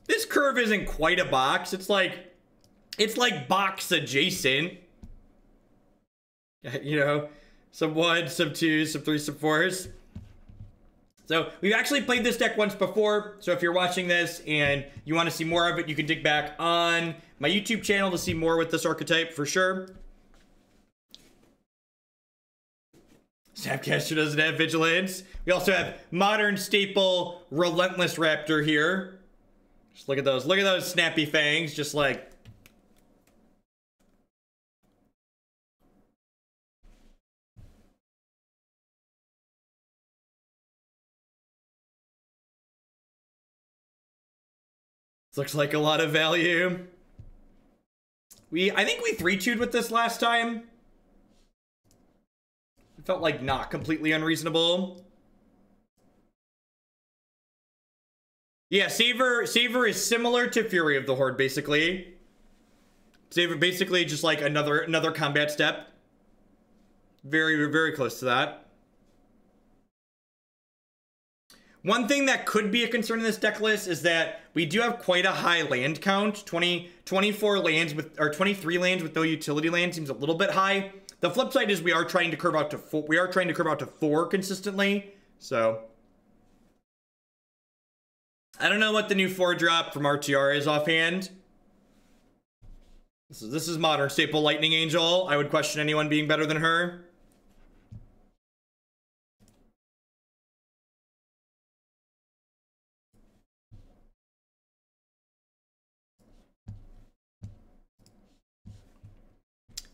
This curve isn't quite a box. It's like box adjacent. You know, some 1s, some 2s, some 3s, some 4s. So we've actually played this deck once before. So if you're watching this and you want to see more of it, you can dig back on my YouTube channel to see more with this archetype for sure. Snapcaster doesn't have Vigilance. We also have modern staple Relentless Raptor here. Just look at those. Look at those snappy fangs. Just like... This looks like a lot of value. I think we 3-2'd with this last time. It felt like not completely unreasonable. Yeah, Savor is similar to Fury of the Horde, basically. Savor basically just like another combat step. Very, very close to that. One thing that could be a concern in this deck list is that we do have quite a high land count. 24 lands with, or 23 lands with no utility land seems a little bit high. The flip side is we are trying to curve out to 4. We are trying to curve out to 4 consistently. So I don't know what the new 4 drop from RTR is offhand. This is modern staple Lightning Angel. I would question anyone being better than her.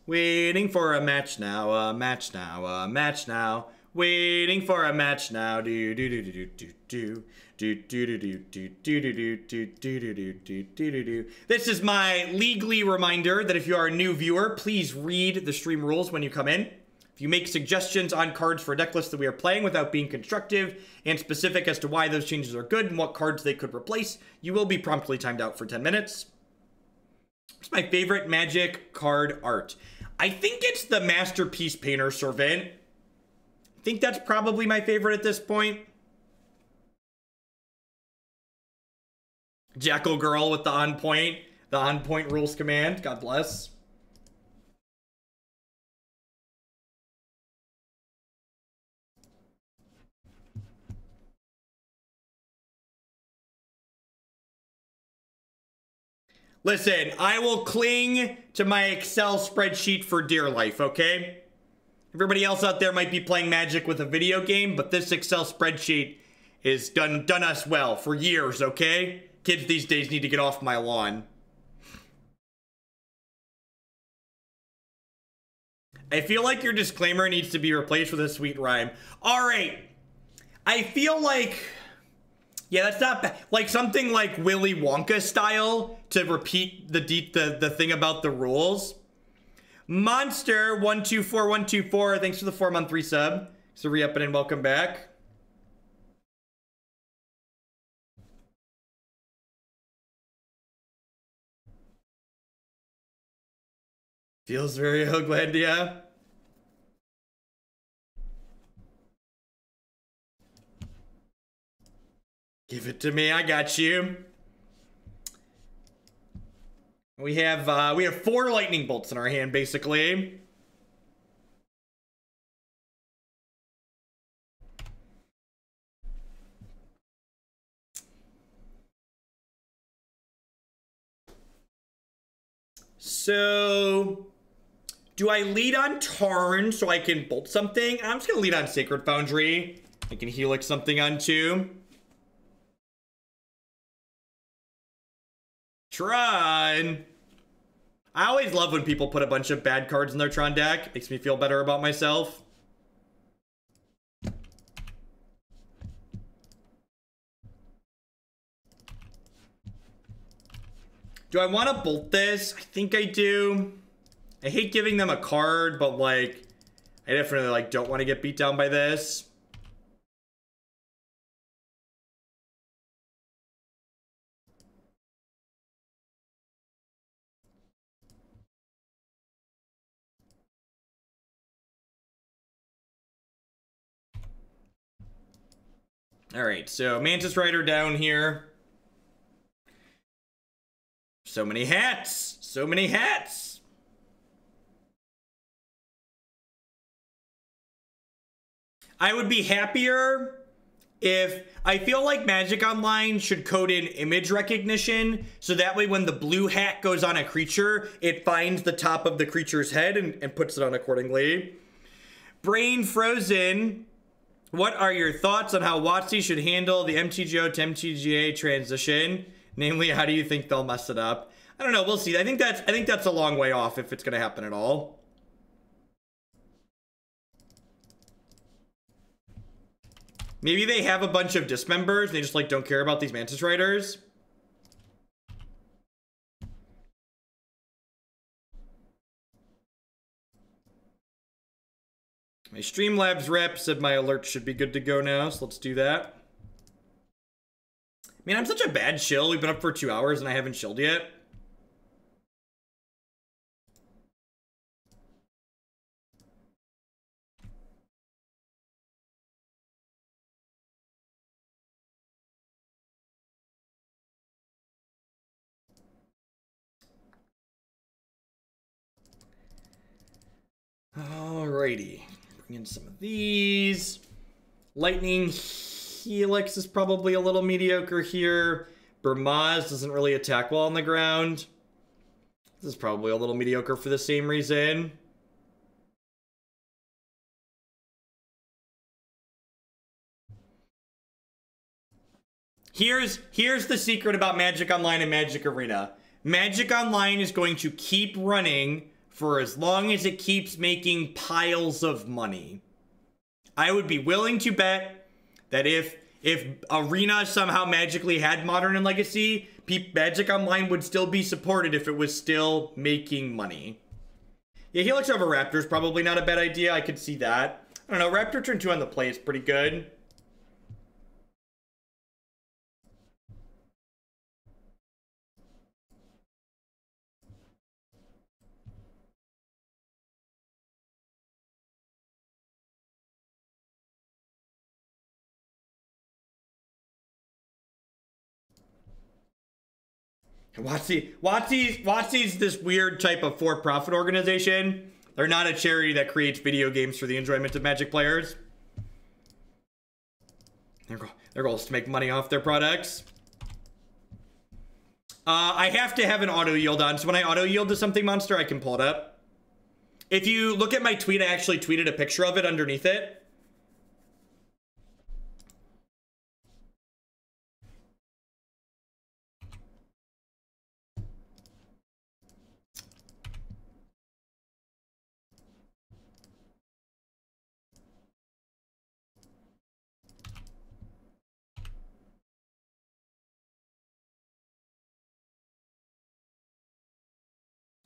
Waiting for a match now, a match now, a match now. Waiting for a match now. Do do do do do do do do do do do do do do do do do do. This is my legally reminder that if you are a new viewer, please read the stream rules when you come in. If you make suggestions on cards for a deck list that we are playing without being constructive and specific as to why those changes are good and what cards they could replace, you will be promptly timed out for 10 minutes. What's my favorite Magic card art? I think it's the Masterpiece Painter Servant. I think that's probably my favorite at this point. Jackal Girl with the on point rules command. God bless. Listen, I will cling to my Excel spreadsheet for dear life, okay? Everybody else out there might be playing Magic with a video game, but this Excel spreadsheet has done us well for years, okay? Kids these days need to get off my lawn. I feel like your disclaimer needs to be replaced with a sweet rhyme. All right. I feel like... Yeah, that's not bad. Like something like Willy Wonka style to repeat the thing about the rules. Monster 124124, thanks for the 4-month resub. So re-up and welcome back. Feels very Hoaglandia. Give it to me, I got you. We have 4 lightning bolts in our hand, basically. So, do I lead on Tarn so I can bolt something? I'm just gonna lead on Sacred Foundry. I can helix something on 2. Tron. I always love when people put a bunch of bad cards in their Tron deck. Makes me feel better about myself. Do I want to bolt this? I think I do. I hate giving them a card, but like, I definitely like don't want to get beat down by this. All right, so Mantis Rider down here. So many hats. So many hats. I would be happier if I feel like Magic Online should code in image recognition, so that way when the blue hat goes on a creature, it finds the top of the creature's head and puts it on accordingly. Brain Frozen, what are your thoughts on how WotC should handle the MTGO to MTGA transition? Namely, how do you think they'll mess it up? I don't know, we'll see. I think that's a long way off if it's gonna happen at all. Maybe they have a bunch of dismembers and they just like don't care about these Mantis Riders. My Streamlabs rep said my alert should be good to go now, so let's do that. Man, I'm such a bad shill. We've been up for 2 hours and I haven't shilled yet. Alrighty, bring in some of these. Lightning Helix is probably a little mediocre here. Brimaz doesn't really attack well on the ground. This is probably a little mediocre for the same reason. Here's the secret about Magic Online and Magic Arena. Magic Online is going to keep running for as long as it keeps making piles of money. I would be willing to bet that if Arena somehow magically had Modern and Legacy, Magic Online would still be supported if it was still making money. Yeah, Helix over Raptor is probably not a bad idea. I could see that. I don't know, Raptor turn 2 on the play is pretty good. WotC's this weird type of for-profit organization. They're not a charity that creates video games for the enjoyment of Magic players. Their goal is to make money off their products. I have to have an auto yield on, so when I auto yield to something monster, I can pull it up. If you look at my tweet, I actually tweeted a picture of it underneath it.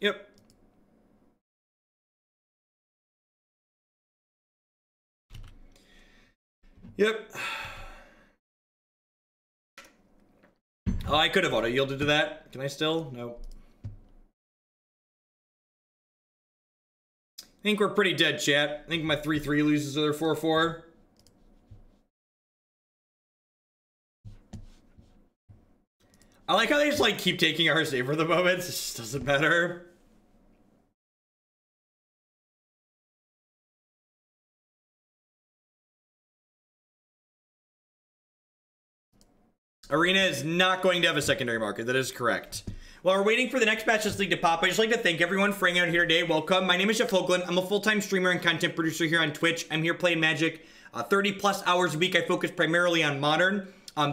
Yep. Yep. Oh, I could have auto yielded to that. Can I still? No. I think we're pretty dead, chat. I think my 3-3 loses to their 4-4. I like how they just like keep taking our Savor the Moment. It just doesn't matter. Arena is not going to have a secondary market. That is correct. While we're waiting for the next Matches League to pop, I'd just like to thank everyone for hanging out here today. Welcome. My name is Jeff Hoagland. I'm a full-time streamer and content producer here on Twitch. I'm here playing Magic 30+ hours a week. I focus primarily on Modern.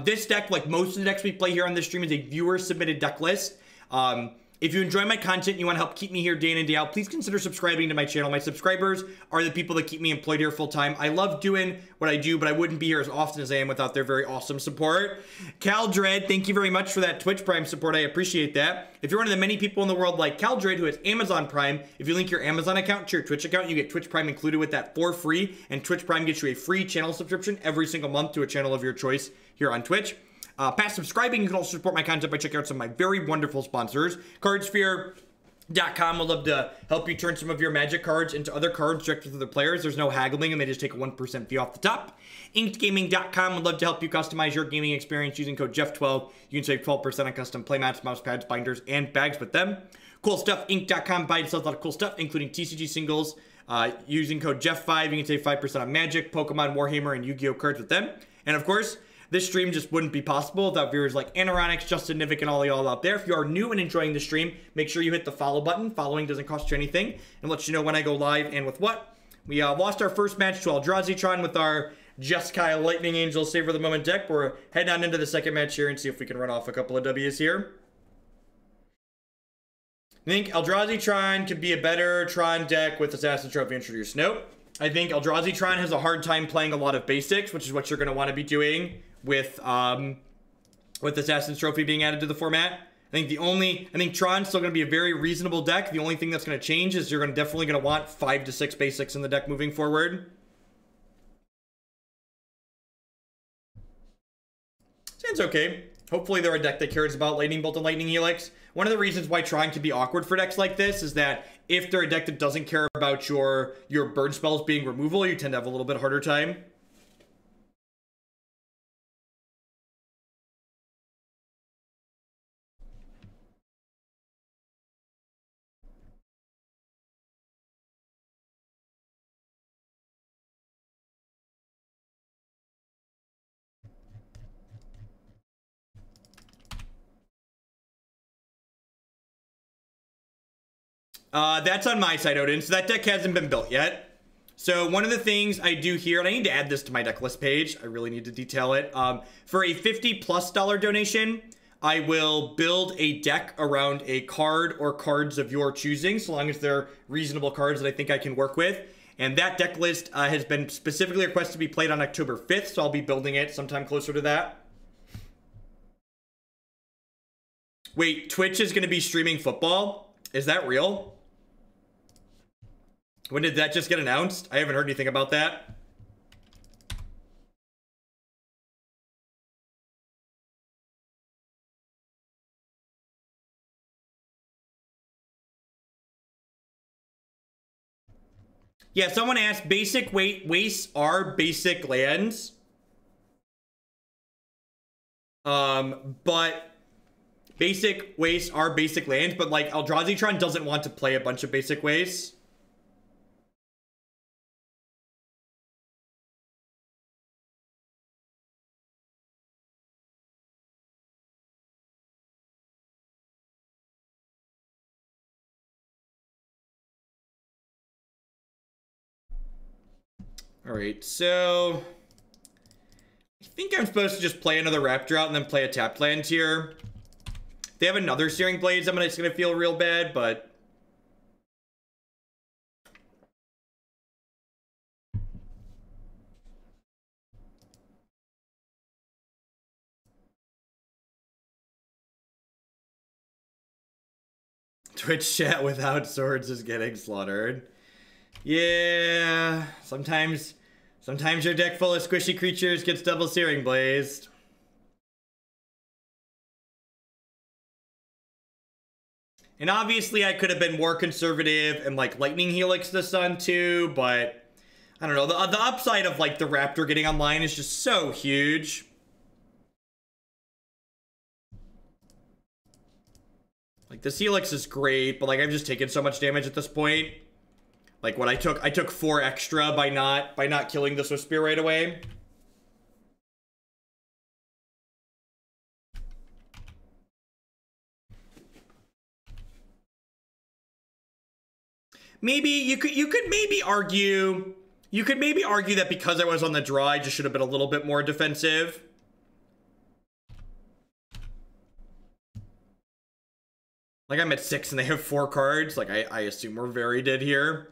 This deck, like most of the decks we play here on this stream, is a viewer-submitted deck list. If you enjoy my content and you want to help keep me here day in and day out, please consider subscribing to my channel. My subscribers are the people that keep me employed here full time. I love doing what I do, but I wouldn't be here as often as I am without their very awesome support. Cal Dread, thank you very much for that Twitch Prime support. I appreciate that. If you're one of the many people in the world like Cal Dread who has Amazon Prime, if you link your Amazon account to your Twitch account, you get Twitch Prime included with that for free, and Twitch Prime gets you a free channel subscription every single month to a channel of your choice here on Twitch. Past subscribing, you can also support my content by checking out some of my very wonderful sponsors. Cardsphere, .com would love to help you turn some of your Magic cards into other cards directly to the players. There's no haggling, and they just take a 1% fee off the top. InkedGaming.com would love to help you customize your gaming experience using code Jeff12. You can save 12% on custom playmats, mouse pads, binders, and bags with them. Cool Stuff Inc.com buy and sells a lot of cool stuff, including TCG singles. Using code Jeff5, you can save 5% on Magic, Pokemon, Warhammer, and Yu-Gi-Oh cards with them. And of course, this stream just wouldn't be possible without viewers like Anoronics, Justin Nivik, and all y'all out there. If you are new and enjoying the stream, make sure you hit the follow button. Following doesn't cost you anything and lets you know when I go live and with what. We lost our first match to Eldrazi Tron with our Jeskai Lightning Angel Savor the Moment deck. We're heading on into the second match here and see if we can run off a couple of W's here. I think Eldrazi Tron could be a better Tron deck with Assassin Trophy introduced. Nope. I think Eldrazi Tron has a hard time playing a lot of basics, which is what you're going to want to be doing with Assassin's Trophy being added to the format. I think Tron's still going to be a very reasonable deck. The only thing that's going to change is you're definitely going to want 5 to 6 basics in the deck moving forward. Sounds okay. Hopefully they're a deck that cares about Lightning Bolt and Lightning Helix. One of the reasons why Tron can be awkward for decks like this is that if they're a deck that doesn't care about your burn spells being removal, you tend to have a little bit harder time. That's on my side, Odin. So that deck hasn't been built yet. So one of the things I do here, and I need to add this to my deck list page. I really need to detail it. For a $50+ donation, I will build a deck around a card or cards of your choosing, so long as they're reasonable cards that I think I can work with. And that deck list has been specifically requested to be played on October 5th, so I'll be building it sometime closer to that. Wait, Twitch is going to be streaming football? Is that real? When did that just get announced? I haven't heard anything about that. Yeah, someone asked, basic wastes are basic lands. But basic wastes are basic lands, but like Eldrazi Tron doesn't want to play a bunch of basic wastes. All right, so I think I'm supposed to just play another Raptor out and then play a tapped land here. If they have another Searing Blades, it's gonna feel real bad, but Twitch chat without swords is getting slaughtered. Yeah, sometimes your deck full of squishy creatures gets double Searing Blazed. And obviously I could have been more conservative and like Lightning Helix the Sun too, but I don't know. The upside of like the Raptor getting online is just so huge. Like the Helix is great, but like I've just taken so much damage at this point. Like what I took 4 extra by not killing the Swift Spear right away. Maybe you could maybe argue that because I was on the draw, I just should have been a little bit more defensive. Like I'm at 6 and they have 4 cards. Like I assume we're very dead here.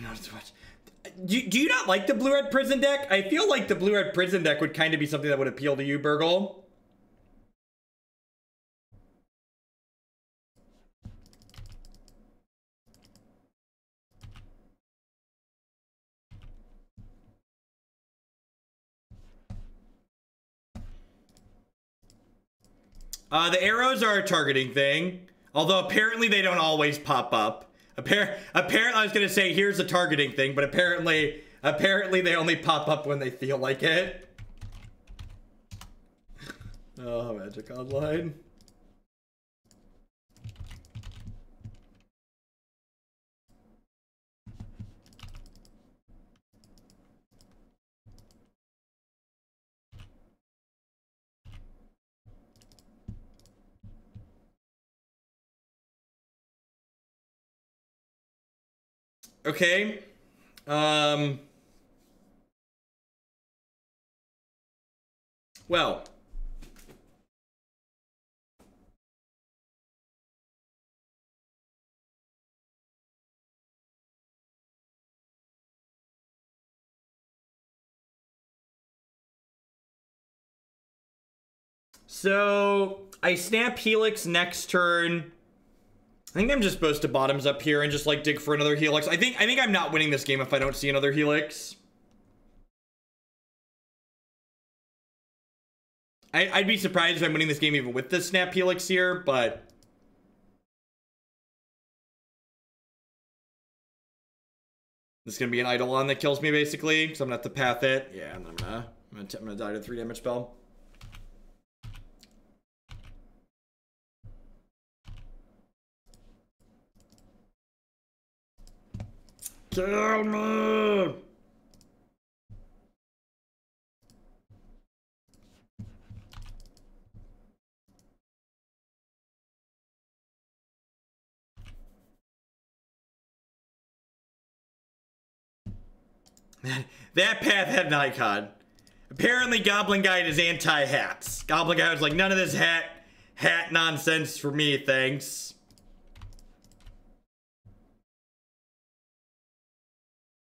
Not so much. Do you not like the blue-red prison deck? I feel like the blue-red prison deck would kind of be something that would appeal to you, Burgle. The arrows are a targeting thing, although apparently they don't always pop up. Apparently, I was gonna say here's a targeting thing, but apparently they only pop up when they feel like it. Oh, Magic Online. Okay. Well. So, I snap Helix next turn. I think I'm just supposed to bottoms up here and just like dig for another Helix. I think I'm not winning this game if I don't see another Helix. I'd be surprised if I'm winning this game even with the snap Helix here, but this is gonna be an Eidolon that kills me basically, so I'm gonna have to path it. Yeah, and I'm gonna die to 3 damage spell. Kill me! That path had an icon. Apparently Goblin Guide is anti-hats. Goblin Guide was like, none of this hat nonsense for me, thanks.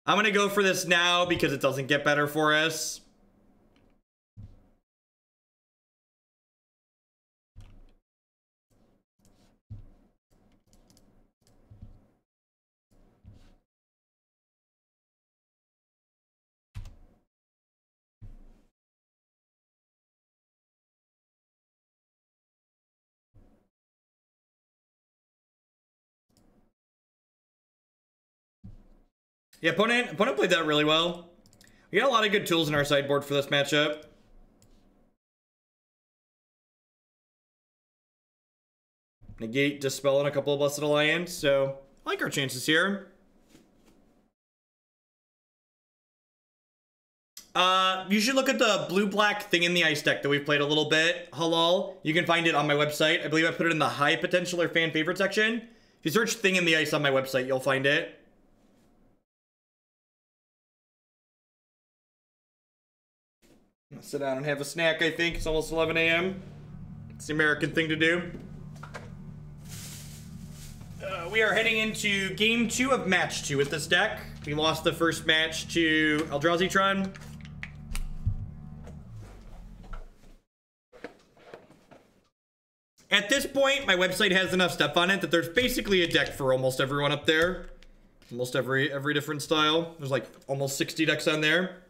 I'm gonna go for this now because it doesn't get better for us. Yeah, opponent played that really well. We got a lot of good tools in our sideboard for this matchup. Negate, Dispel, and a couple of Blessed Alliance, so I like our chances here. You should look at the blue-black thing in the ice deck that we've played a little bit, Halal. You can find it on my website. I believe I put it in the high potential or fan favorite section. If you search thing in the ice on my website, you'll find it. I'm gonna sit down and have a snack, I think. It's almost 11 a.m. It's the American thing to do. We are heading into game 2 of match 2 with this deck. We lost the first match to Eldrazi Tron. At this point, my website has enough stuff on it that there's basically a deck for almost everyone up there. Almost every different style. There's like almost 60 decks on there.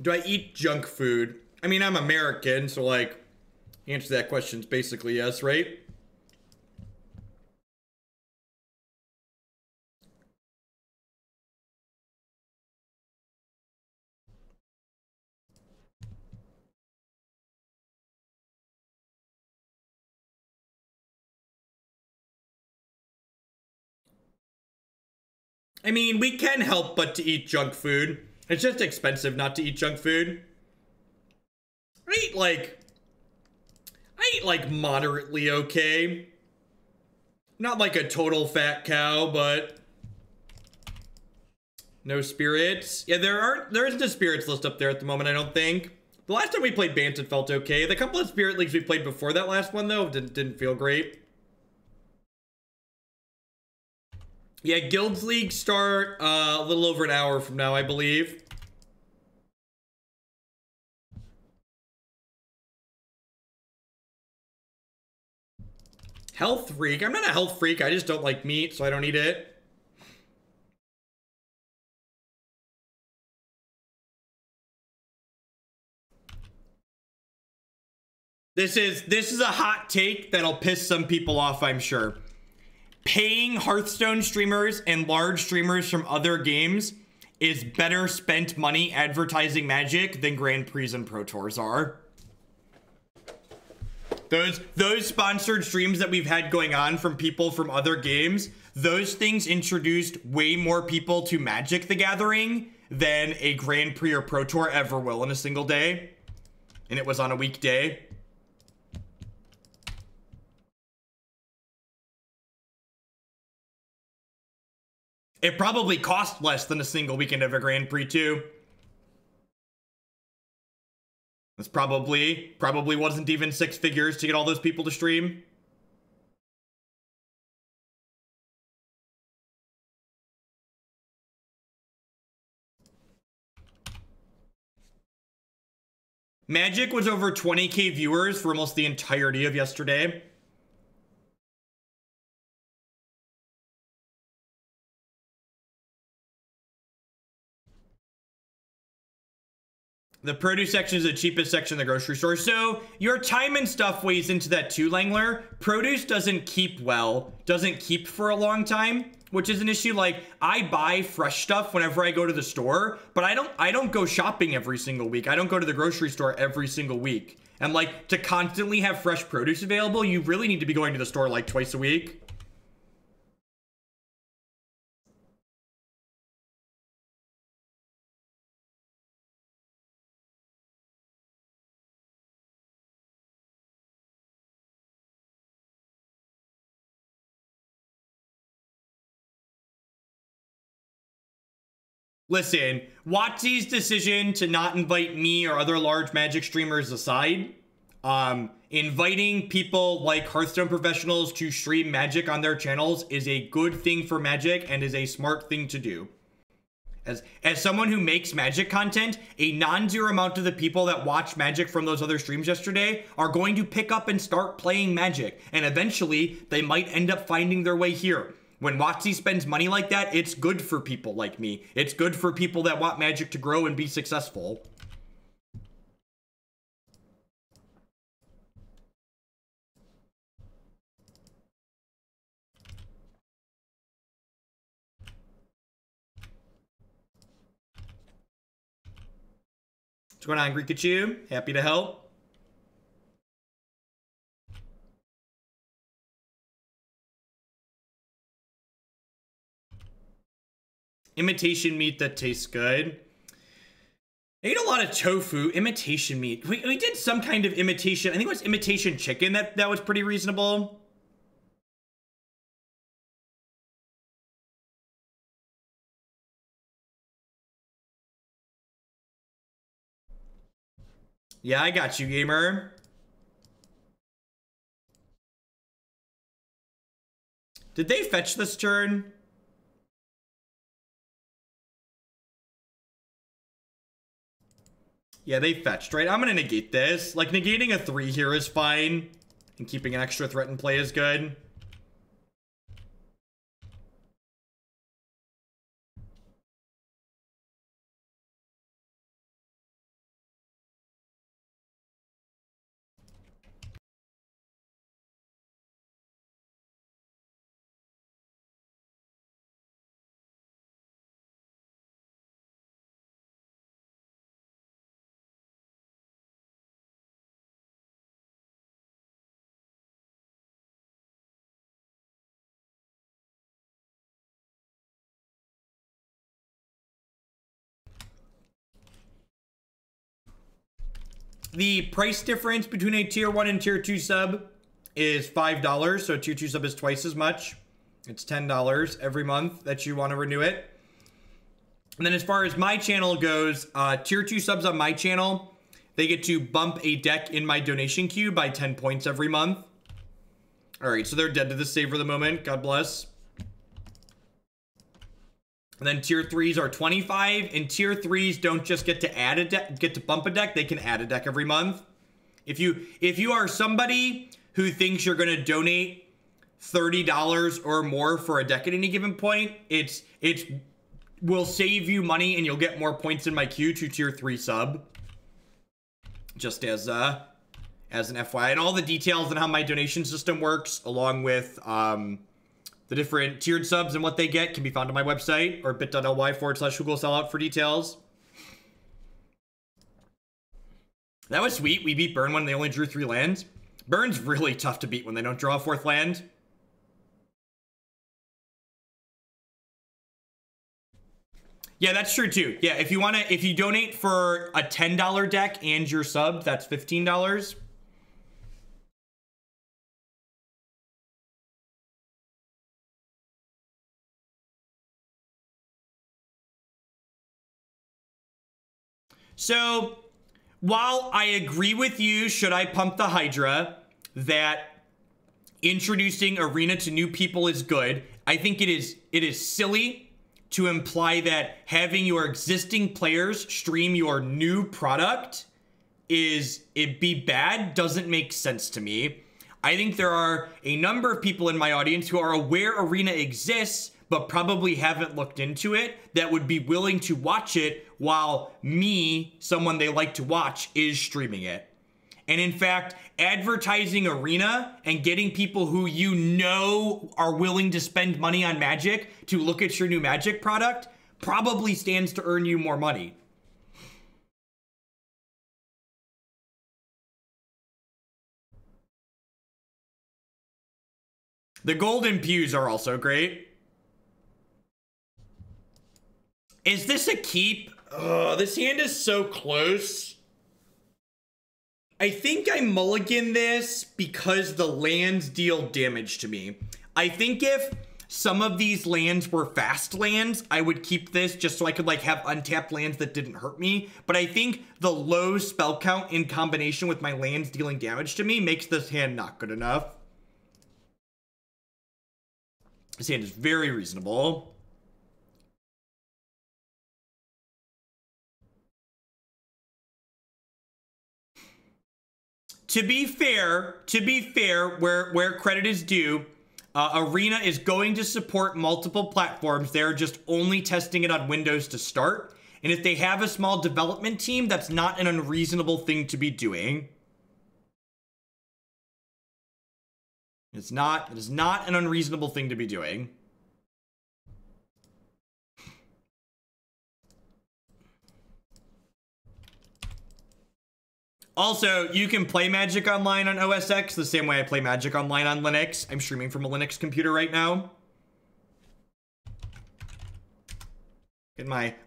Do I eat junk food? I mean, I'm American, so like, the answer to that question is basically yes, right? I mean, we can help but to eat junk food. It's just expensive not to eat junk food. I eat like moderately okay. Not like a total fat cow, but no spirits. Yeah, there isn't a spirits list up there at the moment, I don't think. The last time we played Bant, it felt okay. The couple of spirit leagues we played before that last one, though, didn't feel great. Yeah, Guilds League start a little over an hour from now, I believe. Health freak? I'm not a health freak. I just don't like meat, so I don't eat it. This is a hot take that'll piss some people off, I'm sure. Paying Hearthstone streamers and large streamers from other games is better spent money advertising Magic than Grand Prix and Pro Tours are. Those sponsored streams that we've had going on from people from other games, those things introduced way more people to Magic the Gathering than a Grand Prix or Pro Tour ever will in a single day. And it was on a weekday. It probably cost less than a single weekend of a Grand Prix too. This probably wasn't even 6 figures to get all those people to stream. Magic was over 20K viewers for almost the entirety of yesterday. The produce section is the cheapest section in the grocery store. So your time and stuff weighs into that too, Langler. Produce doesn't keep well, doesn't keep for a long time, which is an issue. Like, I buy fresh stuff whenever I go to the store, but I don't go shopping every single week. I don't go to the grocery store every single week. And like, to constantly have fresh produce available, you really need to be going to the store like twice a week. Listen, Watsy's decision to not invite me or other large Magic streamers aside, inviting people like Hearthstone professionals to stream Magic on their channels is a good thing for Magic and is a smart thing to do. As someone who makes Magic content, a non-zero amount of the people that watch Magic from those other streams yesterday are going to pick up and start playing Magic, and eventually they might end up finding their way here. When Watsy spends money like that, it's good for people like me. It's good for people that want Magic to grow and be successful. What's going on, Rikachu? Happy to help. Imitation meat that tastes good. I ate a lot of tofu, imitation meat. We did some kind of imitation, I think it was imitation chicken that was pretty reasonable. Yeah, I got you, gamer. Did they fetch this turn? Yeah, they fetched, right? I'm gonna negate this. Like, negating a 3 here is fine. And keeping an extra threat in play is good. The price difference between a tier 1 and tier 2 sub is $5. So a tier 2 sub is twice as much. It's $10 every month that you want to renew it. And then as far as my channel goes, tier 2 subs on my channel, they get to bump a deck in my donation queue by 10 points every month. All right, so they're dead to the Savor the Moment. God bless. And then tier 3s are 25, and tier 3s don't just get to add a deck, get to bump a deck, they can add a deck every month. If you are somebody who thinks you're gonna donate $30 or more for a deck at any given point, it will save you money and you'll get more points in my queue to tier 3 sub. Just as an FYI. And all the details on how my donation system works, along with the different tiered subs and what they get, can be found on my website or bit.ly/HugoSellout for details. That was sweet. We beat Burn when they only drew 3 lands. Burn's really tough to beat when they don't draw a 4th land. Yeah, that's true too. Yeah, if you donate for a $10 deck and your sub, that's $15. So, while I agree with you, should I pump the Hydra, that introducing Arena to new people is good, I think it is silly to imply that having your existing players stream your new product be bad. Doesn't make sense to me. I think there are a number of people in my audience who are aware Arena exists, but probably haven't looked into it, that would be willing to watch it while me, someone they like to watch, is streaming it. And in fact, advertising Arena and getting people who you know are willing to spend money on Magic to look at your new Magic product probably stands to earn you more money. The golden pews are also great. Is this a keep? Oh, this hand is so close. I think I mulligan this because the lands deal damage to me. I think if some of these lands were fast lands, I would keep this just so I could like have untapped lands that didn't hurt me. But I think the low spell count in combination with my lands dealing damage to me makes this hand not good enough. This hand is very reasonable. To be fair, where credit is due, Arena is going to support multiple platforms. They're just only testing it on Windows to start. And if they have a small development team, that's not an unreasonable thing to be doing. It is not an unreasonable thing to be doing. Also, you can play Magic Online on OS X the same way I play Magic Online on Linux. I'm streaming from a Linux computer right now.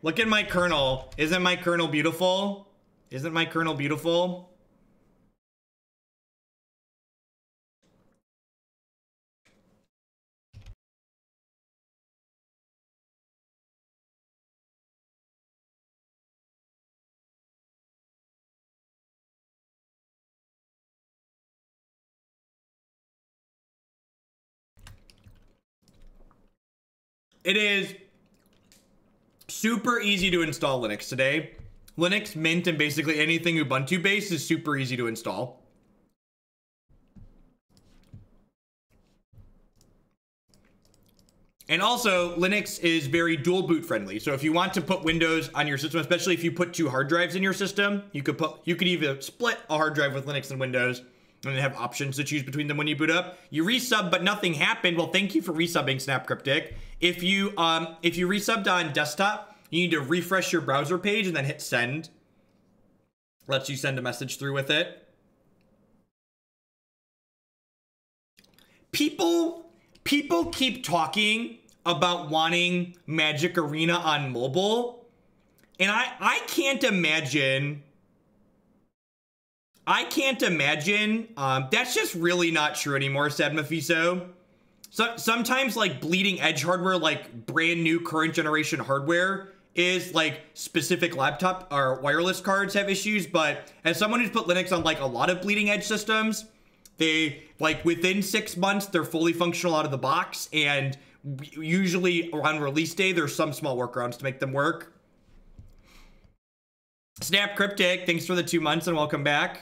Look at my kernel. Isn't my kernel beautiful? Isn't my kernel beautiful? It is super easy to install Linux today. Linux, Mint, and basically anything Ubuntu based is super easy to install. And also, Linux is very dual boot friendly. So if you want to put Windows on your system, especially if you put 2 hard drives in your system, you could either split a hard drive with Linux and Windows, and then have options to choose between them when you boot up. You resub, but nothing happened. Well, thank you for resubbing, Snap Cryptic. If you resubbed on desktop, you need to refresh your browser page and then hit send. Lets you send a message through with it. People keep talking about wanting Magic Arena on mobile, and I can't imagine I can't imagine. That's just really not true anymore, said Mephisto. So sometimes like bleeding edge hardware, like brand new current generation hardware, is like specific laptop or wireless cards have issues. But as someone who's put Linux on like a lot of bleeding edge systems, they like within 6 months, they're fully functional out of the box. And usually around release day, there's some small workarounds to make them work. Snap Cryptic, thanks for the 2 months and welcome back.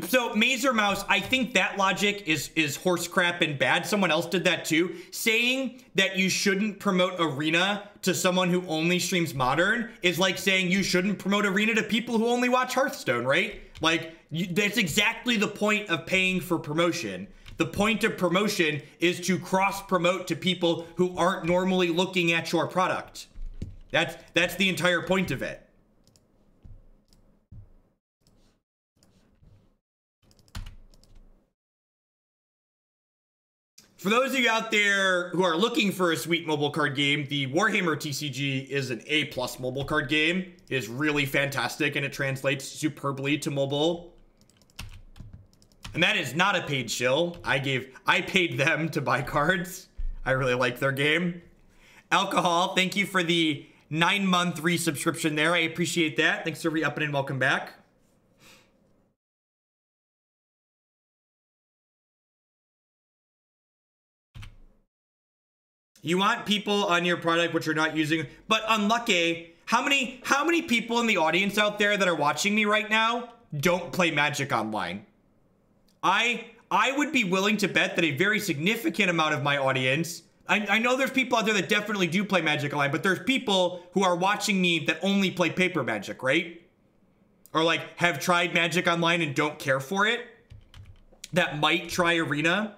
So Mazer Mouse, I think that logic is horse crap and bad. Someone else did that too. Saying that you shouldn't promote Arena to someone who only streams Modern is like saying you shouldn't promote Arena to people who only watch Hearthstone, right? Like, that's exactly the point of paying for promotion. The point of promotion is to cross-promote to people who aren't normally looking at your product. That's the entire point of it. For those of you out there who are looking for a sweet mobile card game, the Warhammer TCG is an A+ mobile card game. It is really fantastic and it translates superbly to mobile. And that is not a paid shill. I paid them to buy cards. I really like their game. Alcohol, thank you for the 9-month resubscription there. I appreciate that. Thanks for re-upping and welcome back. You want people on your product which are not using, but unlucky. How many people in the audience out there that are watching me right now don't play Magic Online? I would be willing to bet that a very significant amount of my audience, I know there's people out there that definitely do play Magic Online, but there's people who are watching me that only play paper Magic, right? Or like have tried Magic Online and don't care for it, that might try Arena.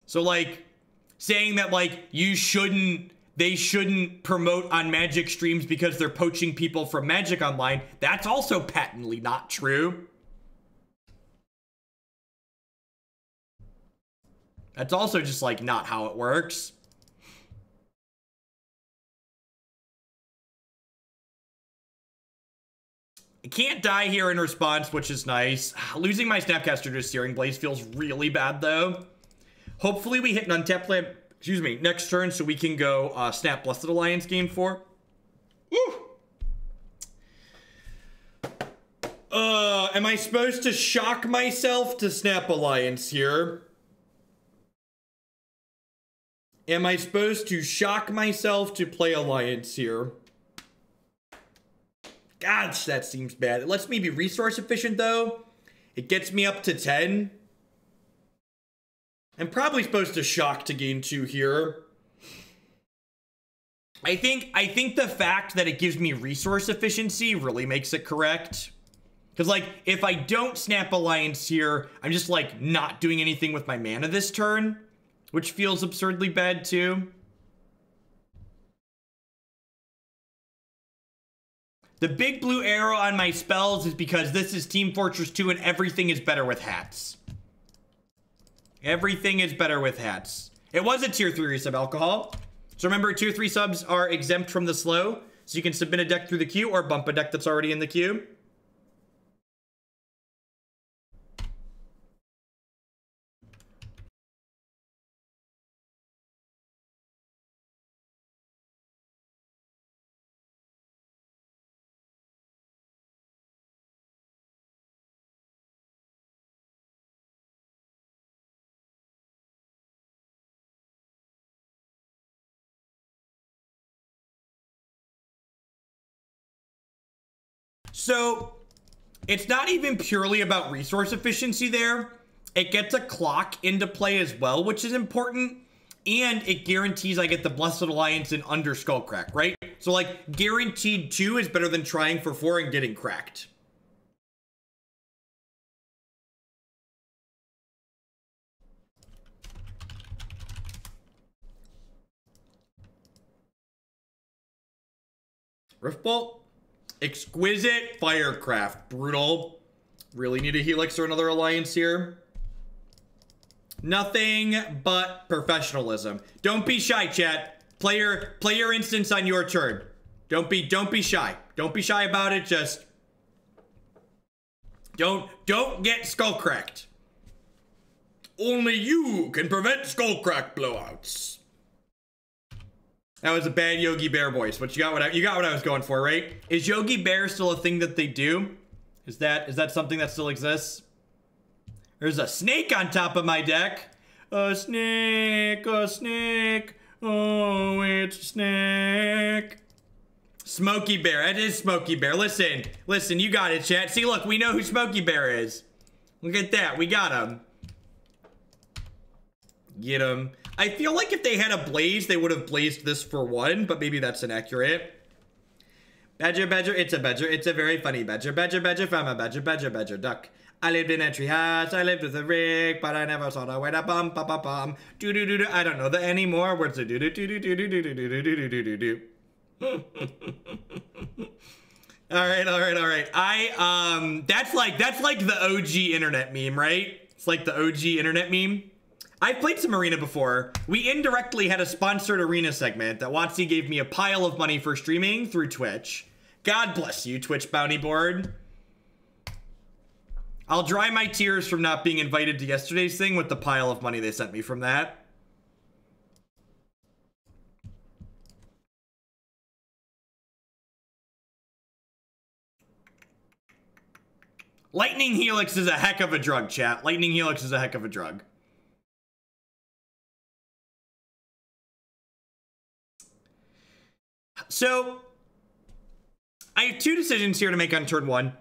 So like saying that like they shouldn't promote on Magic streams because they're poaching people from Magic Online, that's also patently not true. That's also just like not how it works. I can't die here in response, which is nice. Losing my Snapcaster to Searing Blaze feels really bad though. Hopefully we hit an untapped land, excuse me, next turn so we can go Snap Blessed Alliance game 4. Woo! Am I supposed to shock myself to Snap Alliance here? Am I supposed to shock myself to play Alliance here? Gosh, that seems bad. It lets me be resource efficient though. It gets me up to 10. I'm probably supposed to shock to gain 2 here. I think the fact that it gives me resource efficiency really makes it correct. Because like, if I don't Snap Alliance here, I'm just like not doing anything with my mana this turn, which feels absurdly bad too. The big blue arrow on my spells is because this is Team Fortress 2 and everything is better with hats. Everything is better with hats. It was a tier 3 resub alcohol. So remember, tier 3 subs are exempt from the slow. So you can submit a deck through the queue or bump a deck that's already in the queue. So it's not even purely about resource efficiency there. It gets a clock into play as well, which is important. And it guarantees I get the Blessed Alliance in under Skullcrack, right? So like guaranteed 2 is better than trying for 4 and getting cracked. Riftbolt. Exquisite Firecraft. Brutal. Really need a Helix or another Alliance here. Nothing but professionalism. Don't be shy, chat. Play your instance on your turn. Don't be shy. Don't be shy about it. Just don't get skull cracked. Only you can prevent skull crack blowouts. That was a bad Yogi Bear voice, but you got what I was going for, right? Is Yogi Bear still a thing that they do? Is that something that still exists? There's a snake on top of my deck. A snake, oh, it's a snake. Smokey Bear, it is Smokey Bear. Listen, you got it, chat. See, look, we know who Smokey Bear is. Look at that, we got him. Get him. I feel like if they had a blaze, they would have blazed this for one, but maybe that's inaccurate. Badger, it's a badger. It's a very funny badger. Badger, from a badger, duck. I lived in a tree house. I lived with a rig, but I never saw the way to bum, bum, bum, bum. Do do do do. I don't know that anymore. Words are do do do do do do do do do do do do do. All right. That's like the OG internet meme, right? It's like the OG internet meme. I've played some Arena before. We indirectly had a sponsored Arena segment that Watsy gave me a pile of money for streaming through Twitch. God bless you, Twitch bounty board. I'll dry my tears from not being invited to yesterday's thing with the pile of money they sent me from that. Lightning Helix is a heck of a drug, chat. Lightning Helix is a heck of a drug. So, I have two decisions here to make on turn one.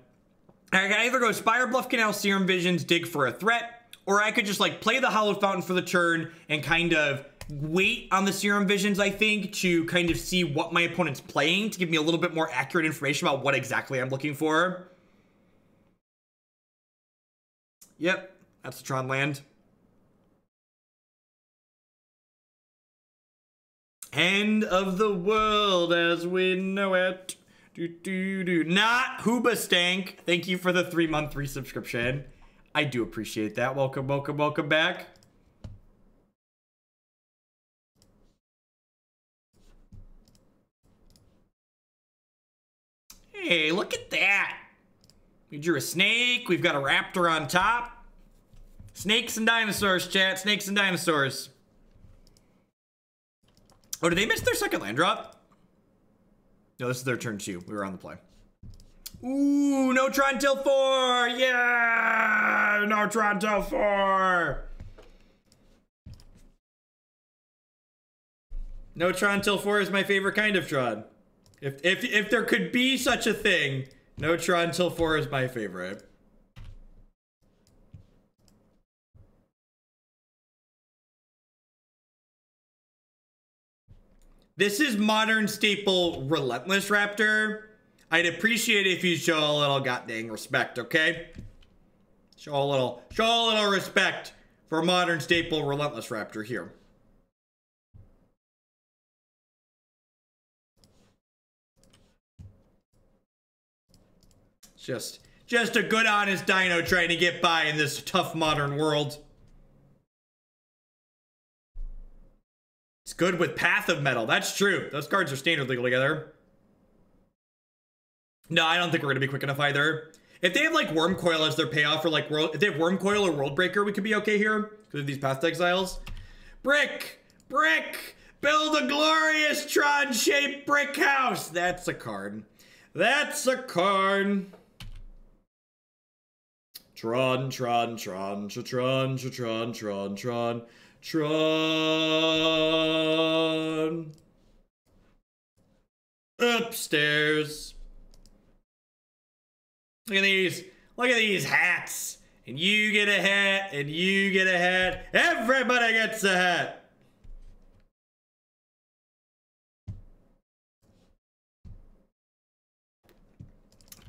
I can either go Spirebluff Canal, Serum Visions, dig for a threat, or I could just like play the Hallowed Fountain for the turn and kind of wait on the Serum Visions, I think, to kind of see what my opponent's playing to give me a little bit more accurate information about what exactly I'm looking for. Yep, that's the Tron land. End of the world as we know it. Not Hoobastank. Thank you for the 3-month resubscription. I do appreciate that. Welcome back. Hey, look at that. We drew a snake. We've got a raptor on top. Snakes and dinosaurs, chat. Snakes and dinosaurs. Oh, did they miss their second land drop? No, this is their turn 2. We were on the play. Ooh, no Tron till 4. Yeah, no Tron till 4. No Tron till 4 is my favorite kind of Tron. If there could be such a thing, no Tron till 4 is my favorite. This is modern staple Relentless Raptor. I'd appreciate it if you show a little goddamn respect, okay? Show a little respect for modern staple Relentless Raptor here. Just a good honest dino trying to get by in this tough modern world. It's good with Path of Metal. That's true. Those cards are standard legal together. No, I don't think we're going to be quick enough either. If they have like Worm Coil as their payoff for like if they have Worm Coil or World Breaker, we could be okay here because of these Path to Exiles. Brick! Build a glorious Tron-shaped brick house. That's a card. That's a card. Tron. Upstairs. Look at these hats. And you get a hat, and you get a hat. Everybody gets a hat.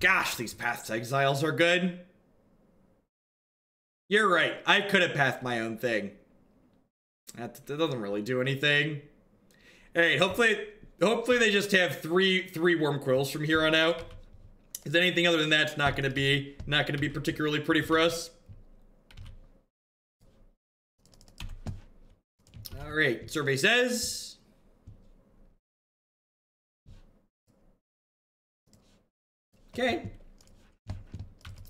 Gosh, these Path to Exiles are good. You're right. I could have pathed my own thing. That doesn't really do anything. Alright, hopefully they just have three Worm Coils from here on out. Because anything other than that's not gonna be particularly pretty for us. All right, survey says. Okay.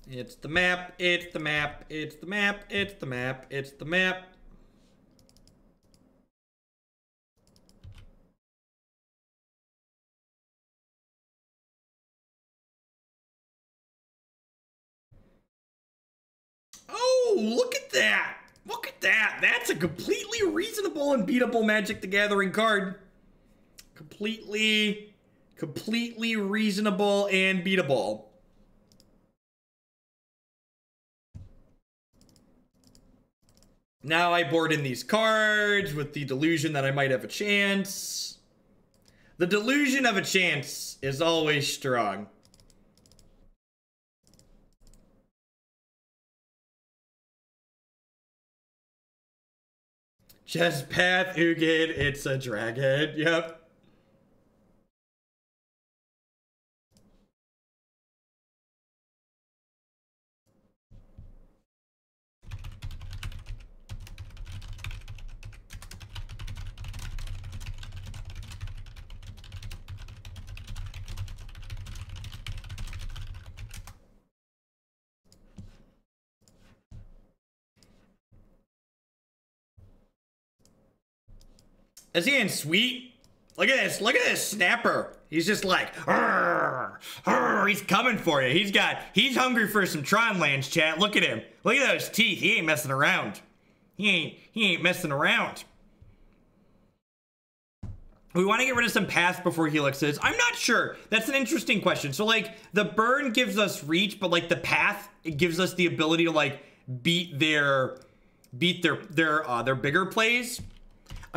It's the map, it's the map, it's the map, it's the map, it's the map. Oh, look at that. Look at that. That's a completely reasonable and beatable Magic the Gathering card. Completely reasonable and beatable. Now I board in these cards with the delusion that I might have a chance. The delusion of a chance is always strong. Chess Path, Ugin, it's a dragon. Yep. Is he in sweet? Look at this snapper. He's just like, arr, arr, he's coming for you. He's hungry for some Tron lands, chat. Look at him. Look at those teeth. He ain't messing around. He ain't messing around. We want to get rid of some paths before Helixes. I'm not sure. That's an interesting question. So like the burn gives us reach, but like the path, it gives us the ability to like beat their bigger plays.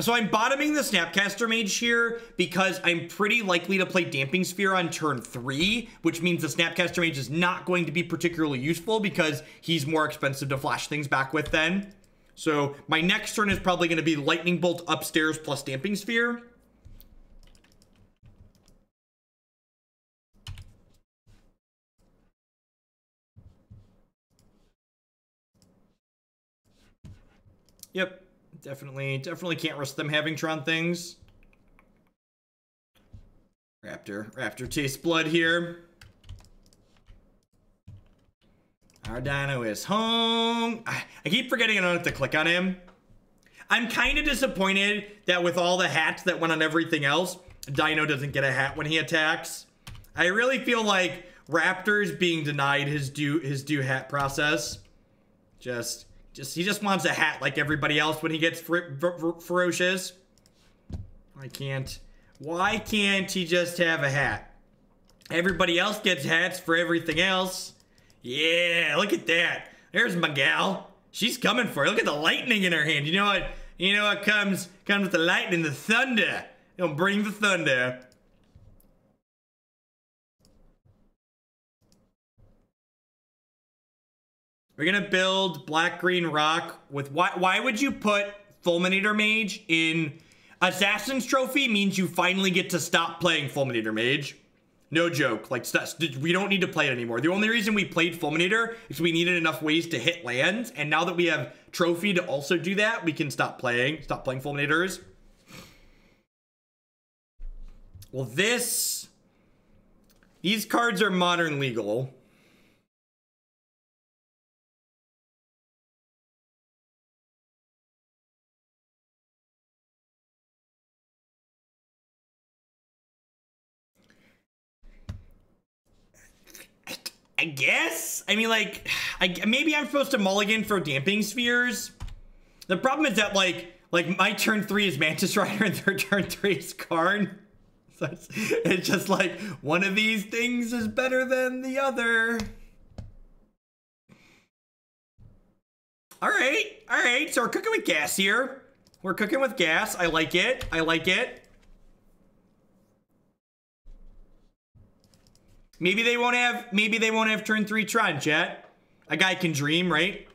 So I'm bottoming the Snapcaster Mage here because I'm pretty likely to play Damping Sphere on turn 3, which means the Snapcaster Mage is not going to be particularly useful because he's more expensive to flash things back with then. So my next turn is probably going to be Lightning Bolt upstairs plus Damping Sphere. Yep. Definitely can't risk them having Tron things. Raptor tastes blood here. Our dino is home. I keep forgetting I don't have to click on him. I'm kind of disappointed that with all the hats that went on everything else, Dino doesn't get a hat when he attacks. I really feel like Raptor's being denied his due hat process. He just wants a hat like everybody else when he gets ferocious. Why can't he just have a hat? Everybody else gets hats for everything else. Yeah, look at that. There's my gal. She's coming for it. Look at the lightning in her hand. You know what comes with the lightning, the thunder. It'll bring the thunder. We're gonna build black-green rock with why would you put Fulminator Mage in Assassin's Trophy? Means you finally get to stop playing Fulminator Mage. No joke. Like, we don't need to play it anymore. The only reason we played Fulminator is we needed enough ways to hit lands, and now that we have Trophy to also do that, we can stop playing Fulminators. Well, these cards are modern legal. I guess? I mean, like, maybe I'm supposed to mulligan for Damping Spheres. The problem is that, like my turn 3 is Mantis Rider and their turn 3 is Karn. So it's just like, one of these things is better than the other. All right. So we're cooking with gas here. We're cooking with gas. I like it. Maybe they won't have turn 3 Tron, chat. A guy can dream, right?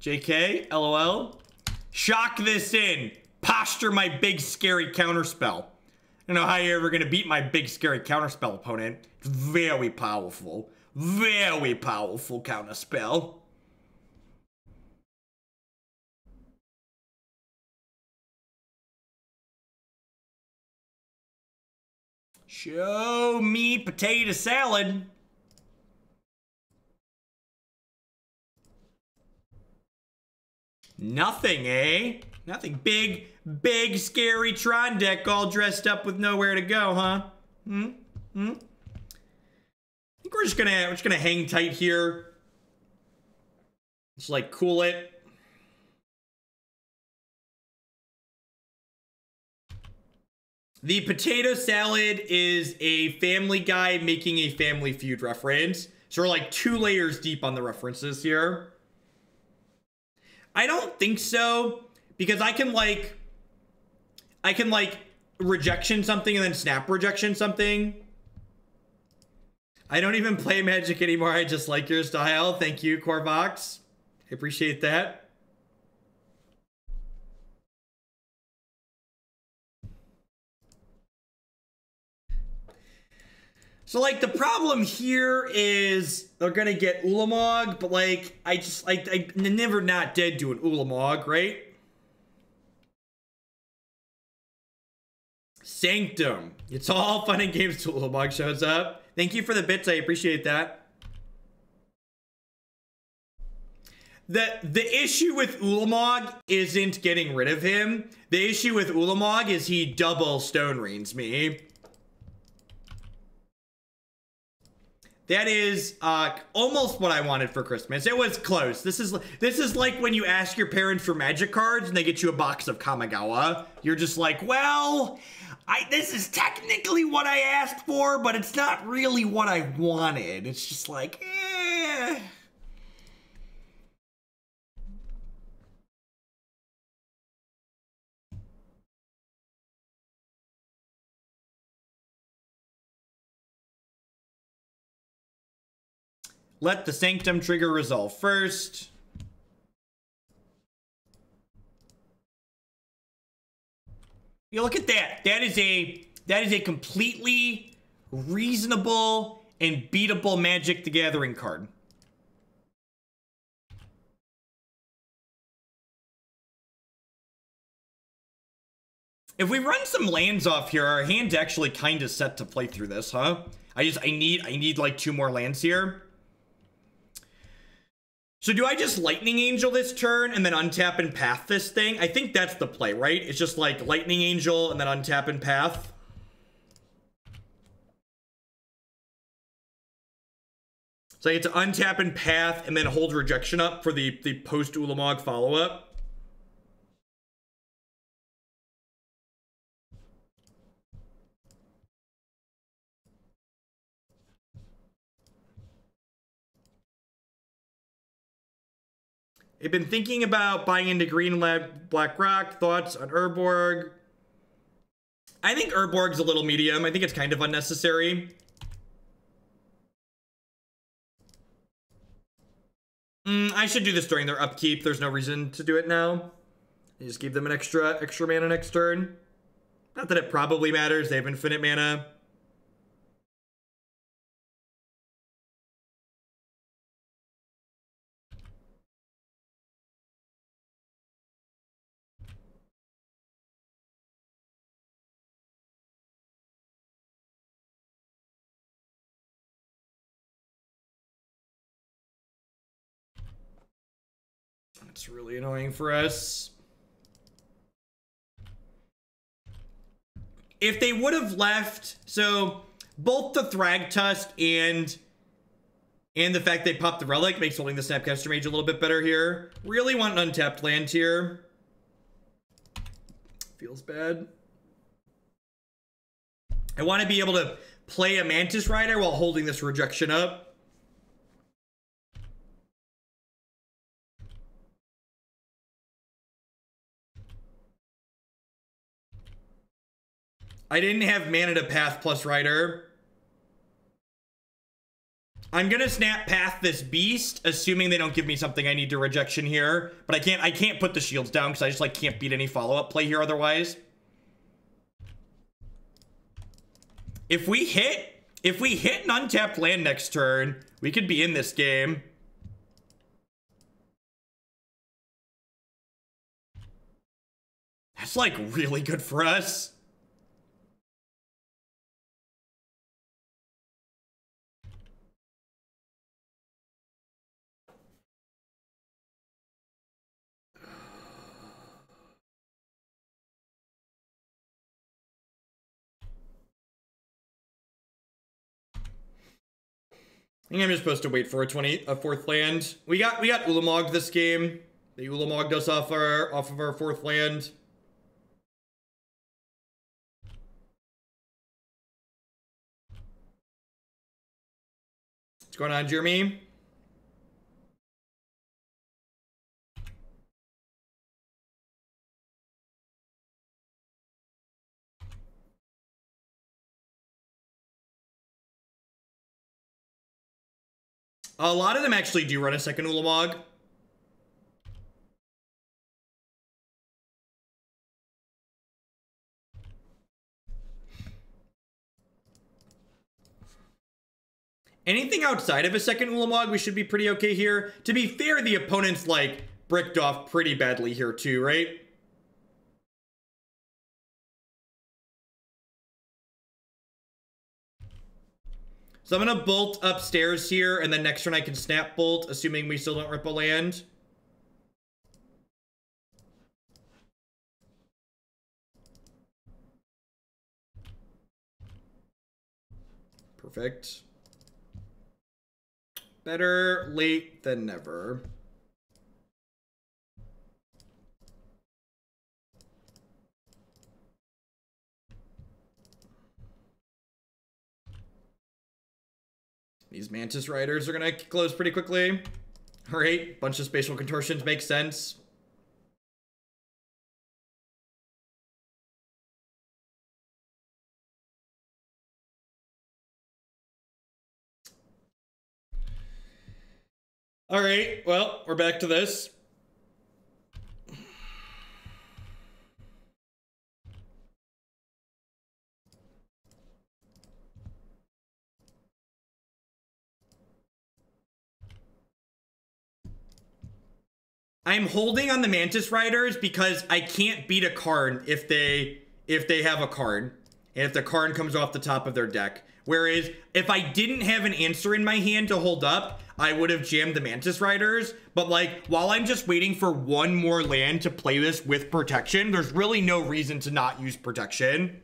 JK, LOL. Shock this in. Posture my big scary counterspell. don't know how you're ever gonna beat my big scary counterspell opponent. It's very powerful. Very powerful counterspell. Show me potato salad. Nothing, eh? Nothing. Big, scary Tron deck all dressed up with nowhere to go, huh? I think we're just gonna hang tight here. Just like cool it. The potato salad is a Family Guy making a Family Feud reference. So we're like 2 layers deep on the references here. I don't think so, because I can like rejection something and then snap rejection something. I don't even play Magic anymore. I just like your style. Thank you, Corvox. I appreciate that. So, like, the problem here is they're gonna get Ulamog, but, like, I never not dead to an Ulamog, right? Sanctum. It's all fun and games till Ulamog shows up. Thank you for the bits. I appreciate that. The issue with Ulamog isn't getting rid of him. The issue with Ulamog is he double Stone Reigns me. That is almost what I wanted for Christmas. It was close. This is like when you ask your parents for magic cards and they get you a box of Kamigawa. You're just like, well, this is technically what I asked for, but it's not really what I wanted. It's just like, eh. Let the Sanctum trigger resolve first. You look at that. That is a completely reasonable and beatable Magic the Gathering card. If we run some lands off here, our hand's actually kind of set to play through this, huh? I need like 2 more lands here. So do I just Lightning Angel this turn and then untap and path this thing? I think that's the play, right? It's just like Lightning Angel and then untap and path. So I get to untap and path and then hold rejection up for the post Ulamog follow-up. I've been thinking about buying into Green Black Rock. Thoughts on Urborg? I think Urborg's a little medium. I think it's kind of unnecessary. I should do this during their upkeep. There's no reason to do it now. I just give them an extra mana next turn. Not that it probably matters. They have infinite mana. It's really annoying for us. If they would have left, so both the Thragtusk and the fact they popped the Relic makes holding the Snapcaster Mage a little bit better here. Really want an untapped land here. Feels bad. I want to be able to play a Mantis Rider while holding this rejection up. I didn't have mana to path plus Rider. I'm gonna snap path this beast, assuming they don't give me something I need to rejection here. But I can't put the shields down because I just like can't beat any follow-up play here otherwise. If we hit an untapped land next turn, we could be in this game. That's like really good for us. I think I'm just supposed to wait for a fourth land. We got Ulamog this game. They Ulamogged us off of our fourth land. What's going on, Jeremy? A lot of them actually do run a second Ulamog. Anything outside of a second Ulamog, we should be pretty okay here. To be fair, the opponent's like bricked off pretty badly here too, right? So I'm gonna bolt upstairs here, and then next turn I can snap bolt, assuming we still don't rip a land. Perfect. Better late than never. These Mantis Riders are gonna close pretty quickly. All right, bunch of spatial contortions makes sense. All right, well, we're back to this. I'm holding on the Mantis Riders because I can't beat a Karn if they have a Karn, and if the Karn comes off the top of their deck. Whereas if I didn't have an answer in my hand to hold up, I would have jammed the Mantis Riders. But like, while I'm just waiting for one more land to play this with protection, there's really no reason to not use protection.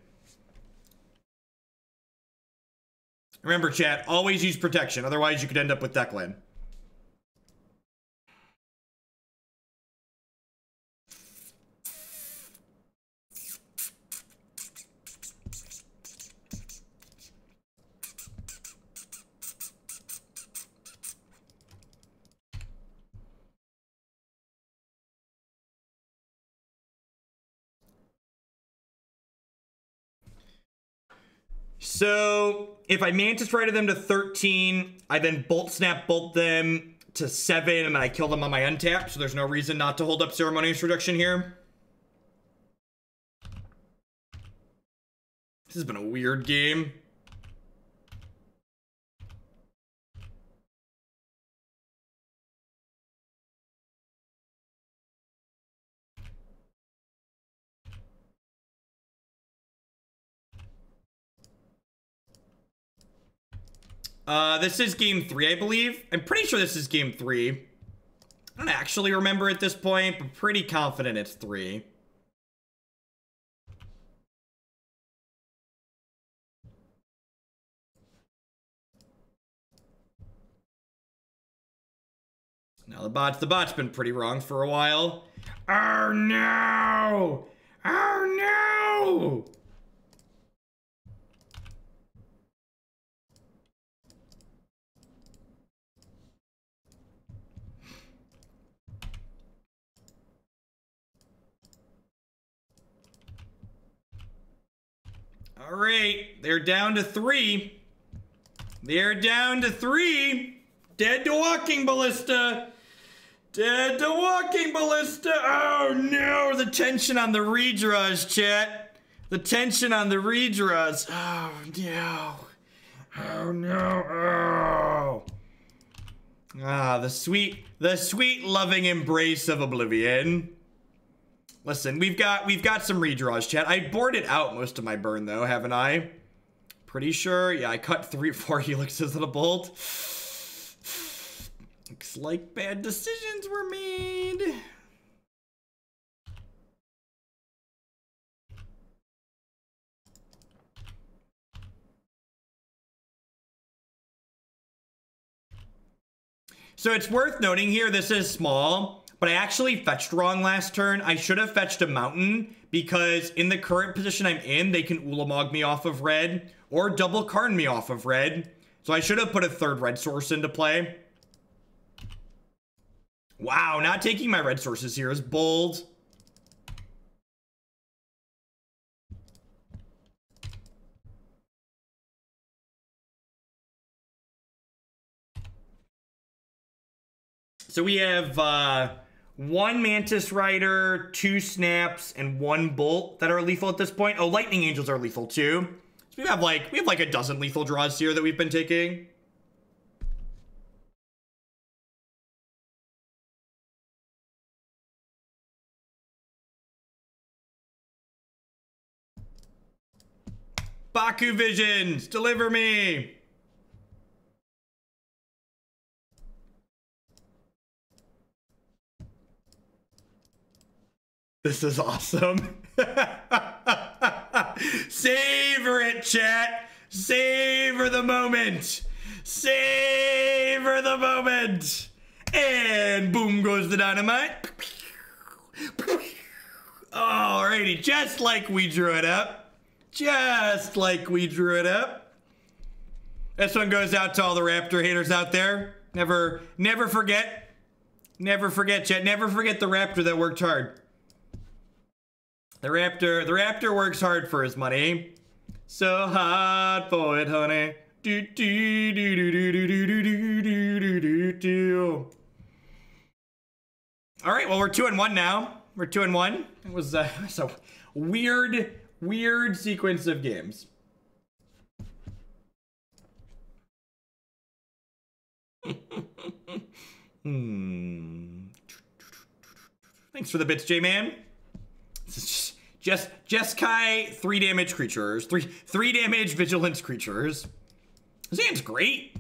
Remember, chat, always use protection. Otherwise, you could end up with Declan. So if I Mantis Rider them to 13, I then Bolt Snap Bolt them to 7, and then I kill them on my untap, so there's no reason not to hold up Ceremonious Rejection here. This has been a weird game. This is game 3, I believe. I'm pretty sure this is game 3. I don't actually remember at this point, but pretty confident it's 3. Now the bot's been pretty wrong for a while. Oh no! Oh no! All right, they're down to 3. They're down to 3. Dead to Walking Ballista. Dead to Walking Ballista. Oh no, the tension on the redraws, chat. The tension on the redraws. Oh, no. Oh, no. Oh. Ah, the sweet loving embrace of oblivion. Listen, we've got some redraws, chat. I boarded out most of my burn, though, haven't I? Pretty sure. Yeah, I cut 4 helixes and a bolt. Looks like bad decisions were made. So it's worth noting here, this is small, but I actually fetched wrong last turn. I should have fetched a mountain because in the current position I'm in, they can Ulamog me off of red or double Karn me off of red. So I should have put a third red source into play. Wow, not taking my red sources here is bold. So we have 1 Mantis Rider, 2 Snaps, and 1 Bolt that are lethal at this point. Oh, Lightning Angels are lethal too. So we have like a dozen lethal draws here that we've been taking. Baku Visions, deliver me. This is awesome. Savor it, chat. Savor the moment. Savor the moment. And boom goes the dynamite. Alrighty, just like we drew it up. Just like we drew it up. This one goes out to all the Raptor haters out there. Never forget. Never forget, chat. Never forget the Raptor that worked hard. The Raptor works hard for his money. So hard for it, honey. Do do do do do do do do do do do. All right, well we're 2-1 now. We're 2-1. It was a weird sequence of games. Thanks for the bits, J-Man. Just Jeskai, 3 damage creatures. 3 damage vigilance creatures. This hand's great.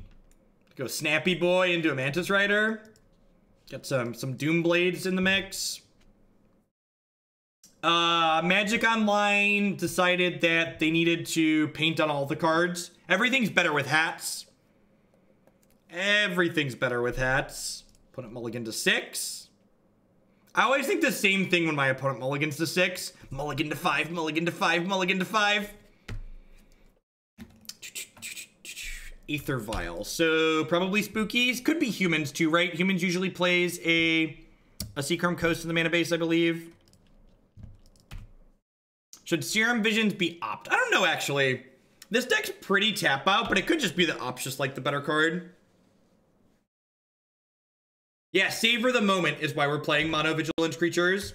Go Snappy Boy into a Mantis Rider. Got some Doom Blades in the mix. Magic Online decided that they needed to paint on all the cards. Everything's better with hats. Everything's better with hats. Opponent mulligan to 6. I always think the same thing when my opponent mulligans to 6. Mulligan to 5, mulligan to 5, mulligan to 5. Aether Vial. So probably spookies. Could be humans too, right? Humans usually plays a Seachrome Coast in the mana base, I believe. Should Serum Visions be opt? I don't know, actually. This deck's pretty tap out, but it could just be the ops, just like the better card. Yeah, Savor the Moment is why we're playing Mono Vigilance creatures.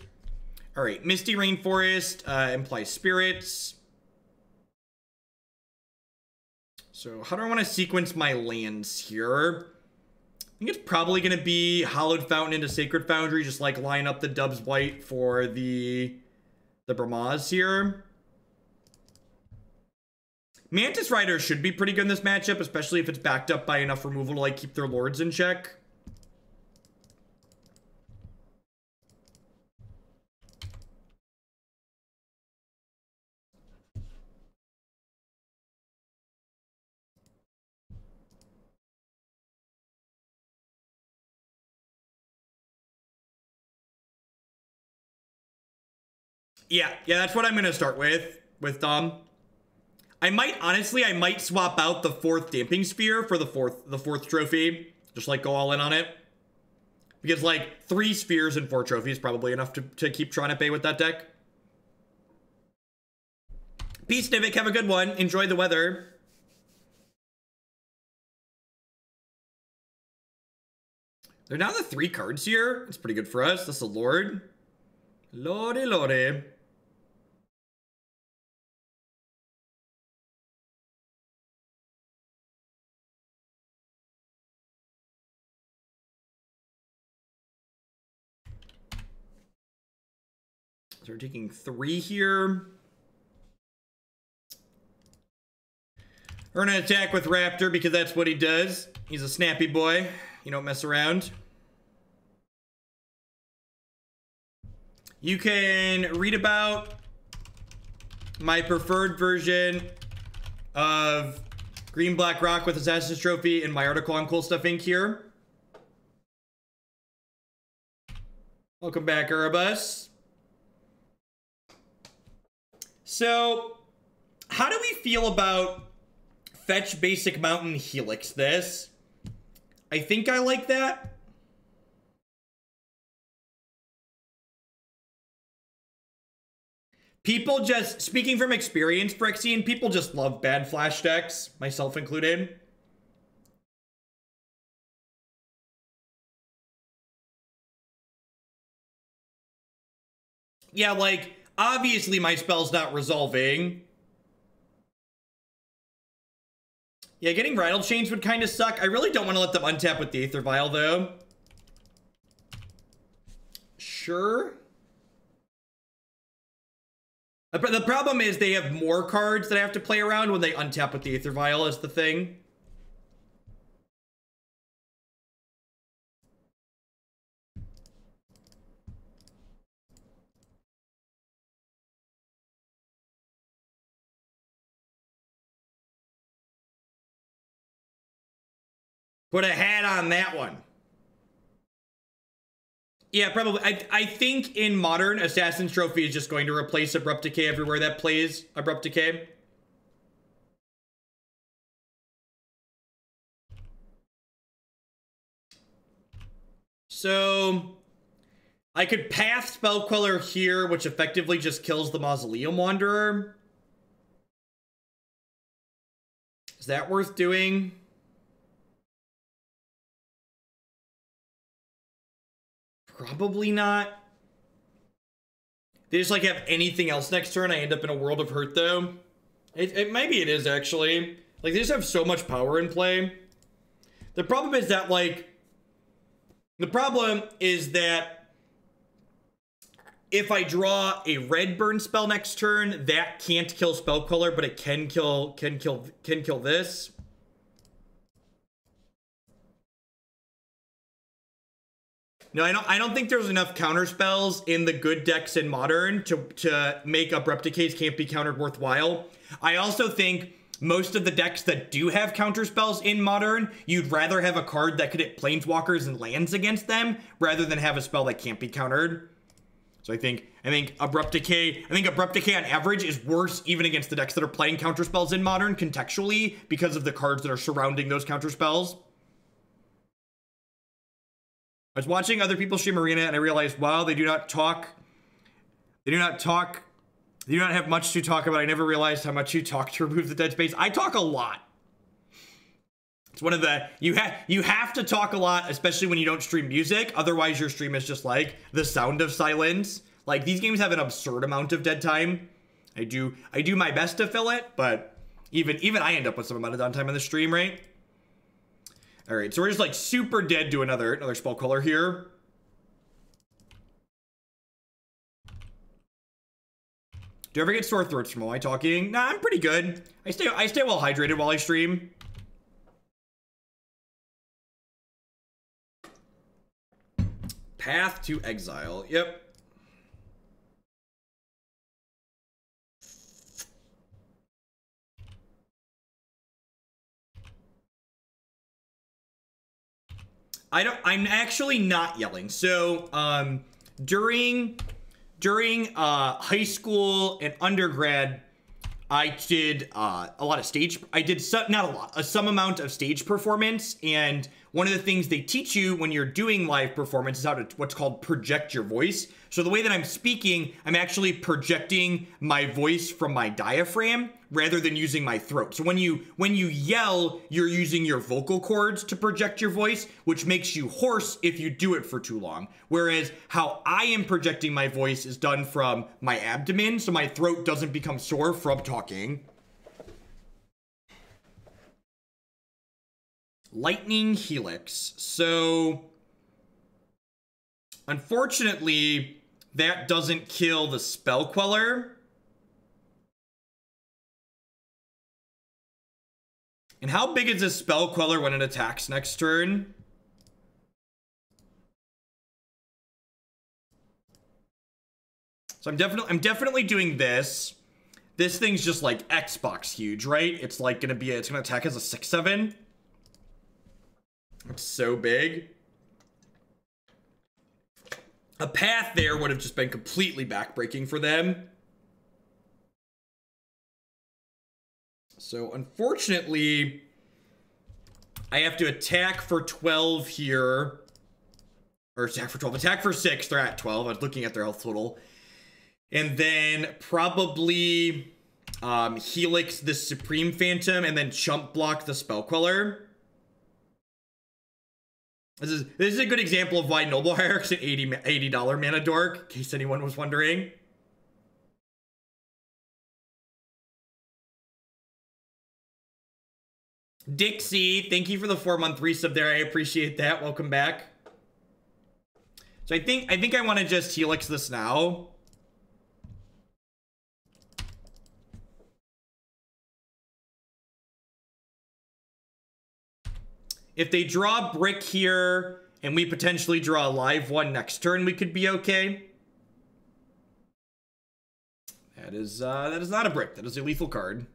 All right, Misty Rainforest implies spirits. So how do I want to sequence my lands here? I think it's probably going to be Hallowed Fountain into Sacred Foundry, just like line up the Dubs White for the Brimaz here. Mantis Rider should be pretty good in this matchup, especially if it's backed up by enough removal to like keep their lords in check. Yeah, that's what I'm gonna start with Dom. I might swap out the 4th Damping Sphere for the fourth trophy. Just like go all in on it. Because like 3 spheres and 4 trophies probably enough to keep Tron at bay with that deck. Peace, Nivik, have a good one. Enjoy the weather. They're down to 3 cards here. It's pretty good for us. That's a Lord. Lordy, lordy. So we're taking 3 here. We're gonna attack with Raptor because that's what he does. He's a snappy boy. You don't mess around. You can read about my preferred version of Green Black Rock with Assassin's Trophy in my article on Cool Stuff Inc. here. Welcome back, Erebus. So, how do we feel about Fetch Basic Mountain Helix this? I think I like that. People just, speaking from experience, Phyrexian, people just love bad flash decks, myself included. Yeah, like, obviously my spell's not resolving. Yeah, getting Rattle Chains would kind of suck. I really don't want to let them untap with the Aether Vial, though. Sure. The problem is they have more cards that I have to play around when they untap with the Aether Vial is the thing. Put a hat on that one. Yeah, probably. I think in Modern, Assassin's Trophy is just going to replace Abrupt Decay everywhere that plays Abrupt Decay. So, I could Path Spell Queller here, which effectively just kills the Mausoleum Wanderer. Is that worth doing? Probably not. They just like have anything else next turn. I end up in a World of Hurt though. Maybe it is actually. Like they just have so much power in play. The problem is that if I draw a red burn spell next turn, that can't kill Spell Queller, but it can kill this. No, I don't think there's enough counter spells in the good decks in Modern to make Abrupt Decays can't be countered worthwhile. I also think most of the decks that do have counter spells in Modern, you'd rather have a card that could hit Planeswalkers and lands against them rather than have a spell that can't be countered. So I think Abrupt Decay on average is worse even against the decks that are playing counter spells in Modern contextually because of the cards that are surrounding those counter spells. I was watching other people stream Arena and I realized, wow, they do not have much to talk about. I never realized how much you talk to remove the dead space. I talk a lot. It's one of the, you have to talk a lot, especially when you don't stream music. Otherwise your stream is just like the sound of silence. Like these games have an absurd amount of dead time. I do my best to fill it, but even I end up with some amount of downtime on the stream, right? All right, so we're just like super dead to another Spell Queller here. Do you ever get sore throats from all my talking? Nah, I'm pretty good. I stay well hydrated while I stream. Path to Exile. Yep. I'm actually not yelling. So, during high school and undergrad, I did a lot of stage. I did some amount of stage performance, and one of the things they teach you when you're doing live performance is how to what's called project your voice. So the way that I'm speaking, I'm actually projecting my voice from my diaphragm rather than using my throat. So when you yell, you're using your vocal cords to project your voice, which makes you hoarse if you do it for too long. Whereas how I am projecting my voice is done from my abdomen, so my throat doesn't become sore from talking. Lightning Helix. So, unfortunately, that doesn't kill the Spell Queller. And how big is this Spell Queller when it attacks next turn? So I'm definitely doing this. This thing's just like Xbox huge, right? It's like gonna be, it's gonna attack as a 6/7. It's so big. A path there would have just been completely backbreaking for them. So unfortunately, I have to attack for 12 here. Or attack for 12, attack for 6, they're at 12. I was looking at their health total. And then probably Helix the Supreme Phantom and then chump block the Spell Queller. This is a good example of why Noble Hierarch's an $80 mana dork, in case anyone was wondering. Dixie, thank you for the 4-month resub there. I appreciate that. Welcome back. So I think I want to just Helix this now. If they draw a brick here, and we potentially draw a live one next turn, we could be okay. That is not a brick. That is a lethal card.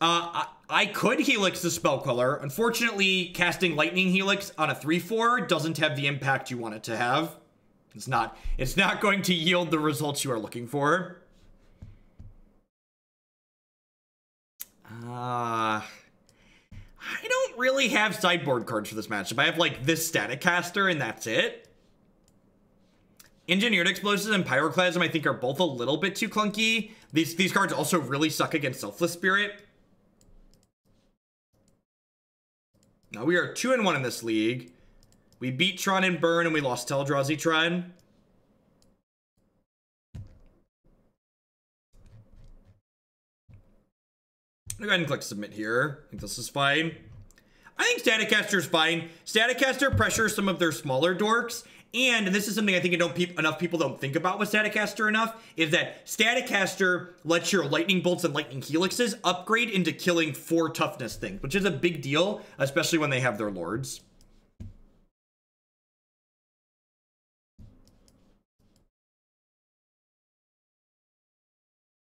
I could Helix the Spell Queller. Unfortunately, casting Lightning Helix on a 3/4 doesn't have the impact you want it to have. It's not going to yield the results you are looking for. I don't really have sideboard cards for this matchup. I have like this Staticaster and that's it. Engineered Explosives and Pyroclasm I think are both a little bit too clunky. These cards also really suck against Selfless Spirit. Now we are 2-1 in this league. We beat Tron and Burn and we lost to Eldrazi Tron. I'll go ahead and click submit here. I think this is fine. I think Staticaster is fine. Staticaster pressures some of their smaller dorks. And this is something I think enough people don't think about with Staticaster enough, is that Staticaster lets your Lightning Bolts and Lightning Helixes upgrade into killing 4 toughness things, which is a big deal, especially when they have their lords.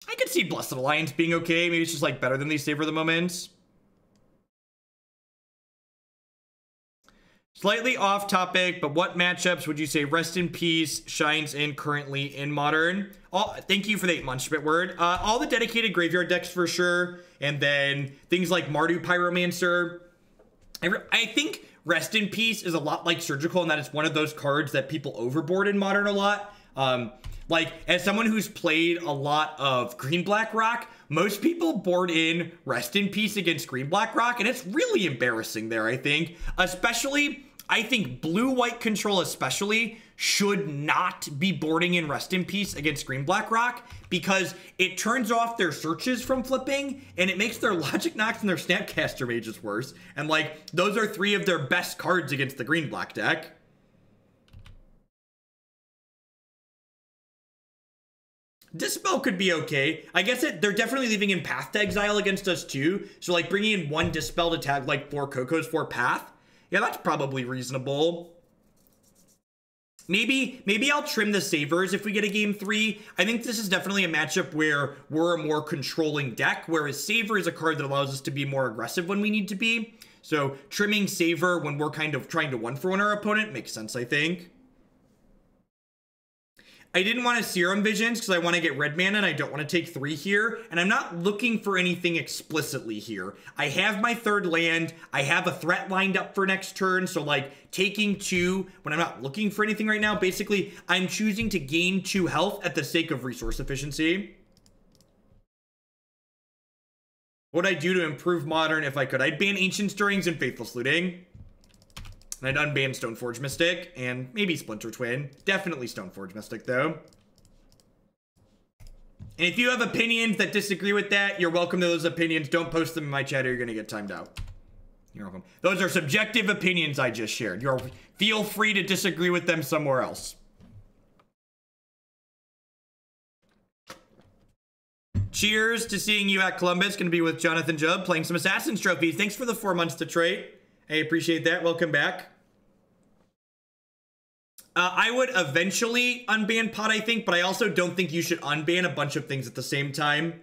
I could see Blessed Alliance being okay. Maybe it's just like better than these Savor the Moments. Slightly off topic, but what matchups would you say Rest in Peace shines in currently in Modern? Thank you for the 8-month Schmidt word. All the dedicated graveyard decks for sure. And then things like Mardu Pyromancer. I think Rest in Peace is a lot like Surgical in that it's one of those cards that people overboard in Modern a lot. Like, as someone who's played a lot of Green-Black Rock, most people board in Rest in Peace against Green-Black Rock, and it's really embarrassing there, I think. Especially, I think Blue-White Control especially should not be boarding in Rest in Peace against Green-Black Rock, because it turns off their searches from flipping, and it makes their Logic Knocks and their Snapcaster Mages worse. And, like, those are 3 of their best cards against the Green-Black deck. Dispel could be okay. I guess they're definitely leaving in Path to Exile against us too. So like bringing in 1 Dispel to tag like 4 Cocos, 4 Path. Yeah, that's probably reasonable. Maybe I'll trim the Savers if we get a game 3. I think this is definitely a matchup where we're a more controlling deck, whereas Savor is a card that allows us to be more aggressive when we need to be. So trimming Savor when we're kind of trying to 1-for-1 our opponent makes sense, I think. I didn't want to Serum Visions because I want to get red mana and I don't want to take 3 here. And I'm not looking for anything explicitly here. I have my 3rd land. I have a threat lined up for next turn. So like taking 2 when I'm not looking for anything right now. Basically, I'm choosing to gain 2 health at the sake of resource efficiency. What would I do to improve Modern if I could? I'd ban Ancient Stirrings and Faithless Looting. And I'd unban Stoneforge Mystic, and maybe Splinter Twin. Definitely Stoneforge Mystic, though. And if you have opinions that disagree with that, you're welcome to those opinions. Don't post them in my chat or you're going to get timed out. You're welcome. Those are subjective opinions I just shared. Feel free to disagree with them somewhere else. Cheers to seeing you at Columbus. Going to be with Jonathan Jubb playing some Assassin's Trophies. Thanks for the 4 months, Detroit. I appreciate that. Welcome back. I would eventually unban pot, I think, but I also don't think you should unban a bunch of things at the same time.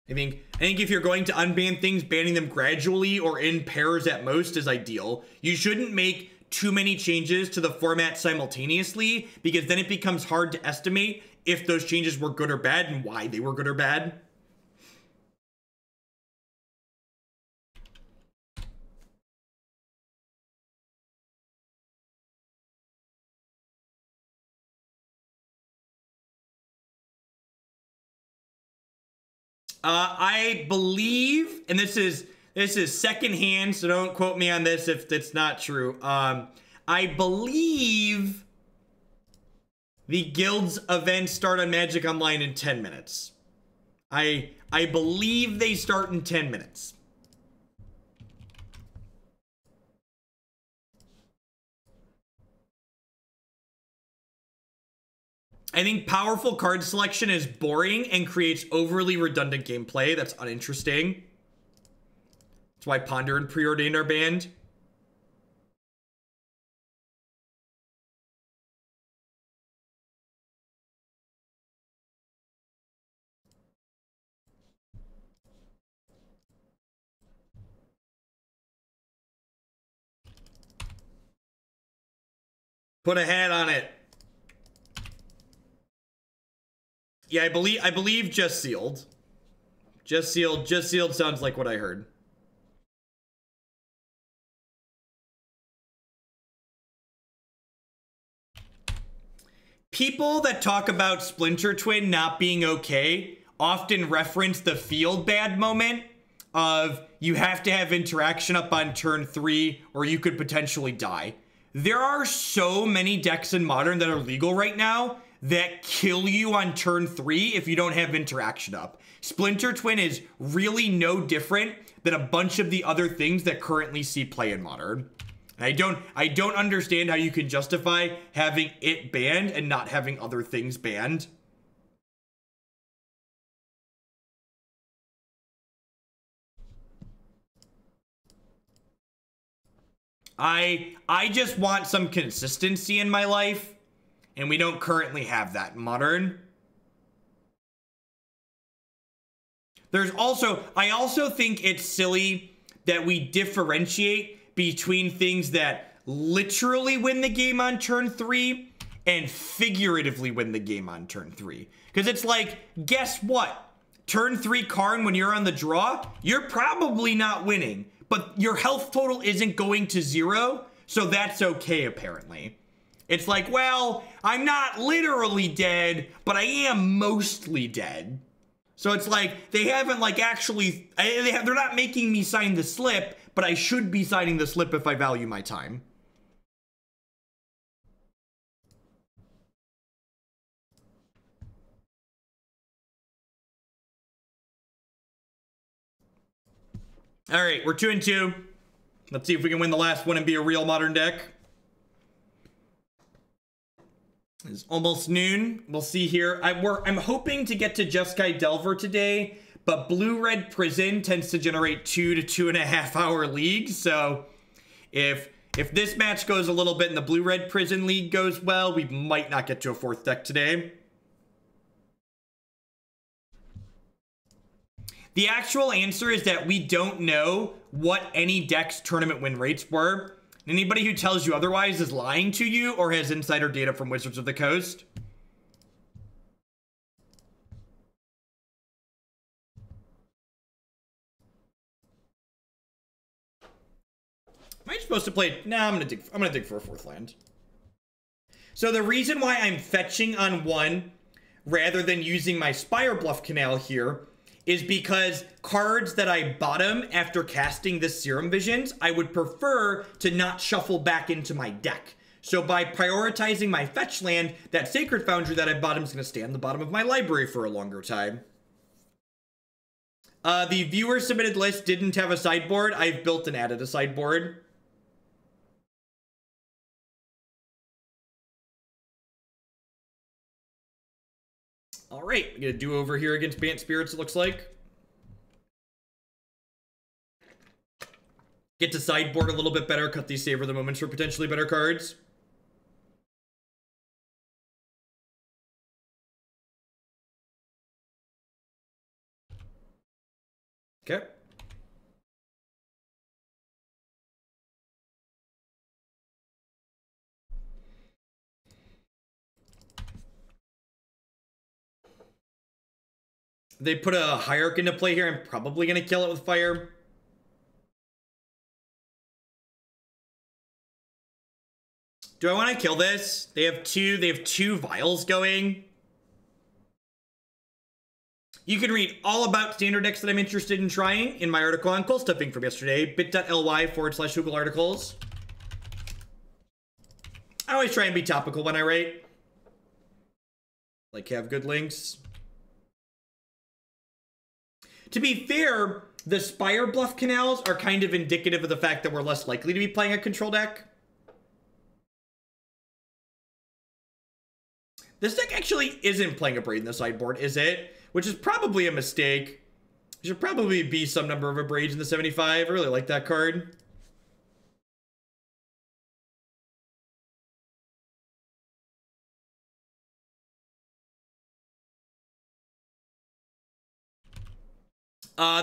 I think if you're going to unban things, banning them gradually or in pairs at most is ideal. You shouldn't make too many changes to the format simultaneously, because then it becomes hard to estimate if those changes were good or bad and why they were good or bad. I believe, and this is secondhand, so don't quote me on this if it's not true. I believe the guild's events start on Magic Online in 10 minutes. I believe they start in 10 minutes. I think powerful card selection is boring and creates overly redundant gameplay that's uninteresting. That's why Ponder and Preordained are banned. Put a hat on it. Yeah, I believe just sealed. Just sealed sounds like what I heard. People that talk about Splinter Twin not being okay often reference the field bad moment of you have to have interaction up on turn 3 or you could potentially die. There are so many decks in Modern that are legal right now that kill you on turn 3 if you don't have interaction up. Splinter Twin is really no different than a bunch of the other things that currently see play in Modern. And I don't understand how you can justify having it banned and not having other things banned. I just want some consistency in my life. And we don't currently have that in Modern. There's also, I also think it's silly that we differentiate between things that literally win the game on turn 3 and figuratively win the game on turn 3. Because it's like, guess what? Turn 3 Karn, when you're on the draw, you're probably not winning. But your health total isn't going to 0, so that's okay, apparently. It's like, well, I'm not literally dead, but I am mostly dead. So it's like, they haven't like actually, they're not making me sign the slip, but I should be signing the slip if I value my time. All right, we're 2-2. Let's see if we can win the last one and be a real Modern deck. It's almost noon. We'll see here. I'm hoping to get to Jeskai Delver today, but Blue-Red Prison tends to generate 2 to 2.5 hour leagues. So if this match goes a little bit and the Blue-Red Prison League goes well, we might not get to a 4th deck today. The actual answer is that we don't know what any deck's tournament win rates were. Anybody who tells you otherwise is lying to you or has insider data from Wizards of the Coast. Am I supposed to play? Nah, I'm gonna dig for a 4th land. So the reason why I'm fetching on 1 rather than using my Spirebluff Canal here is because cards that I bottom after casting this Serum Visions, I would prefer to not shuffle back into my deck. So by prioritizing my fetch land, that Sacred Foundry that I bottom is going to stay on the bottom of my library for a longer time. The viewer submitted list didn't have a sideboard. I've built and added a sideboard. All right, we get a do-over here against Bant Spirits, it looks like. Get to sideboard a little bit better, cut these Savor the Moments for potentially better cards. Okay. They put a Hierarch into play here. I'm probably going to kill it with fire. Do I want to kill this? They have two vials going. You can read all about standard decks that I'm interested in trying in my article on cool stuffing from yesterday, bit.ly/Google articles. I always try and be topical when I write. Like, have good links. To be fair, the Spirebluff Canals are kind of indicative of the fact that we're less likely to be playing a control deck. This deck actually isn't playing a Braid in the sideboard, is it? Which is probably a mistake. There should probably be some number of a Braids in the 75. I really like that card.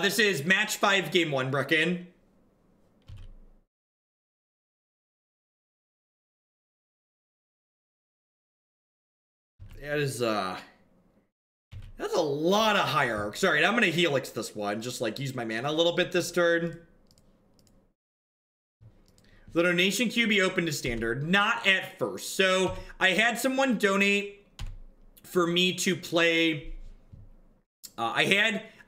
This is match 5, game 1, Brecken. That is, that's a lot of Hierarch. Sorry, I'm gonna Helix this one. Just, like, use my mana a little bit this turn. The donation queue be open to standard. Not at first. So, I had someone donate for me to play...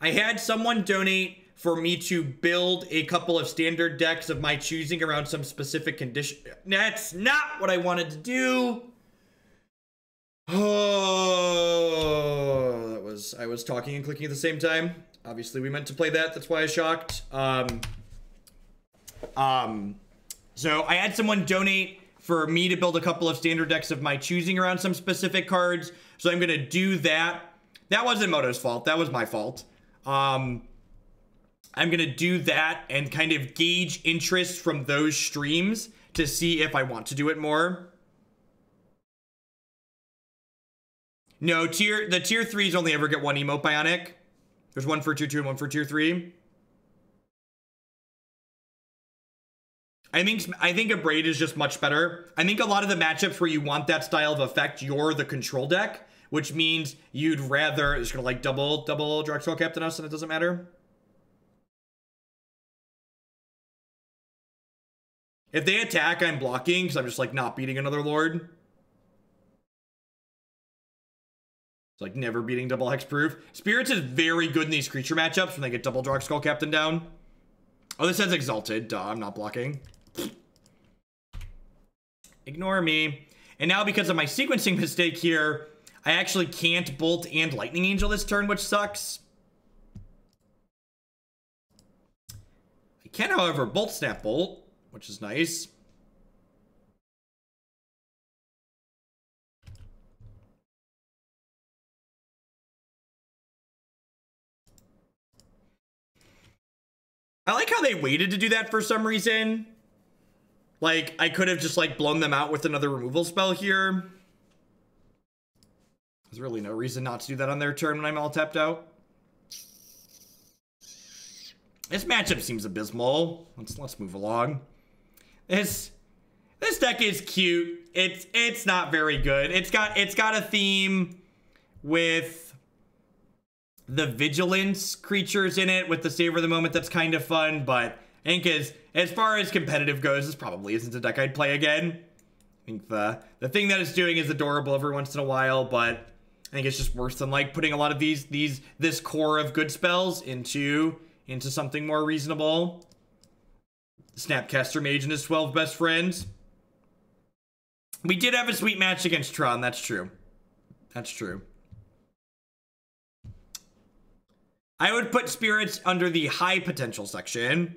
I had someone donate for me to build a couple of standard decks of my choosing around some specific condition. That's not what I wanted to do. Oh, I was talking and clicking at the same time. Obviously, we meant to play that. That's why I shocked. So I had someone donate for me to build a couple of standard decks of my choosing around some specific cards. So I'm going to do that. That wasn't Moto's fault. That was my fault. I'm going to do that and kind of gauge interest from those streams to see if I want to do it more. No, the tier 3s only ever get one emote bionic. There's one for tier 2 and one for tier 3. I think a Braid is just much better. I think a lot of the matchups where you want that style of effect, you're the control deck, which means you'd rather it's gonna like double Drexel Captain us and it doesn't matter. If they attack, I'm blocking because I'm just like not beating another Lord. It's like never beating double hexproof. Spirits is very good in these creature matchups when they get double Drexel Captain down. Oh, this says Exalted. Duh, I'm not blocking. Ignore me. And now because of my sequencing mistake here, I actually can't Bolt and Lightning Angel this turn, which sucks. I can, however, Bolt Snap Bolt, which is nice. I like how they waited to do that for some reason. Like, I could have just, like, blown them out with another removal spell here. There's really no reason not to do that on their turn when I'm all tapped out. This matchup seems abysmal. Let's move along. This deck is cute. It's not very good. It's got a theme with the Vigilance creatures in it with the Savor the Moment that's kind of fun, but I think as far as competitive goes, this probably isn't a deck I'd play again. I think the thing that it's doing is adorable every once in a while, but I think it's just worse than like putting a lot of this core of good spells into something more reasonable. Snapcaster Mage and his 12 best friends. We did have a sweet match against Tron, that's true. That's true. I would put Spirits under the high potential section.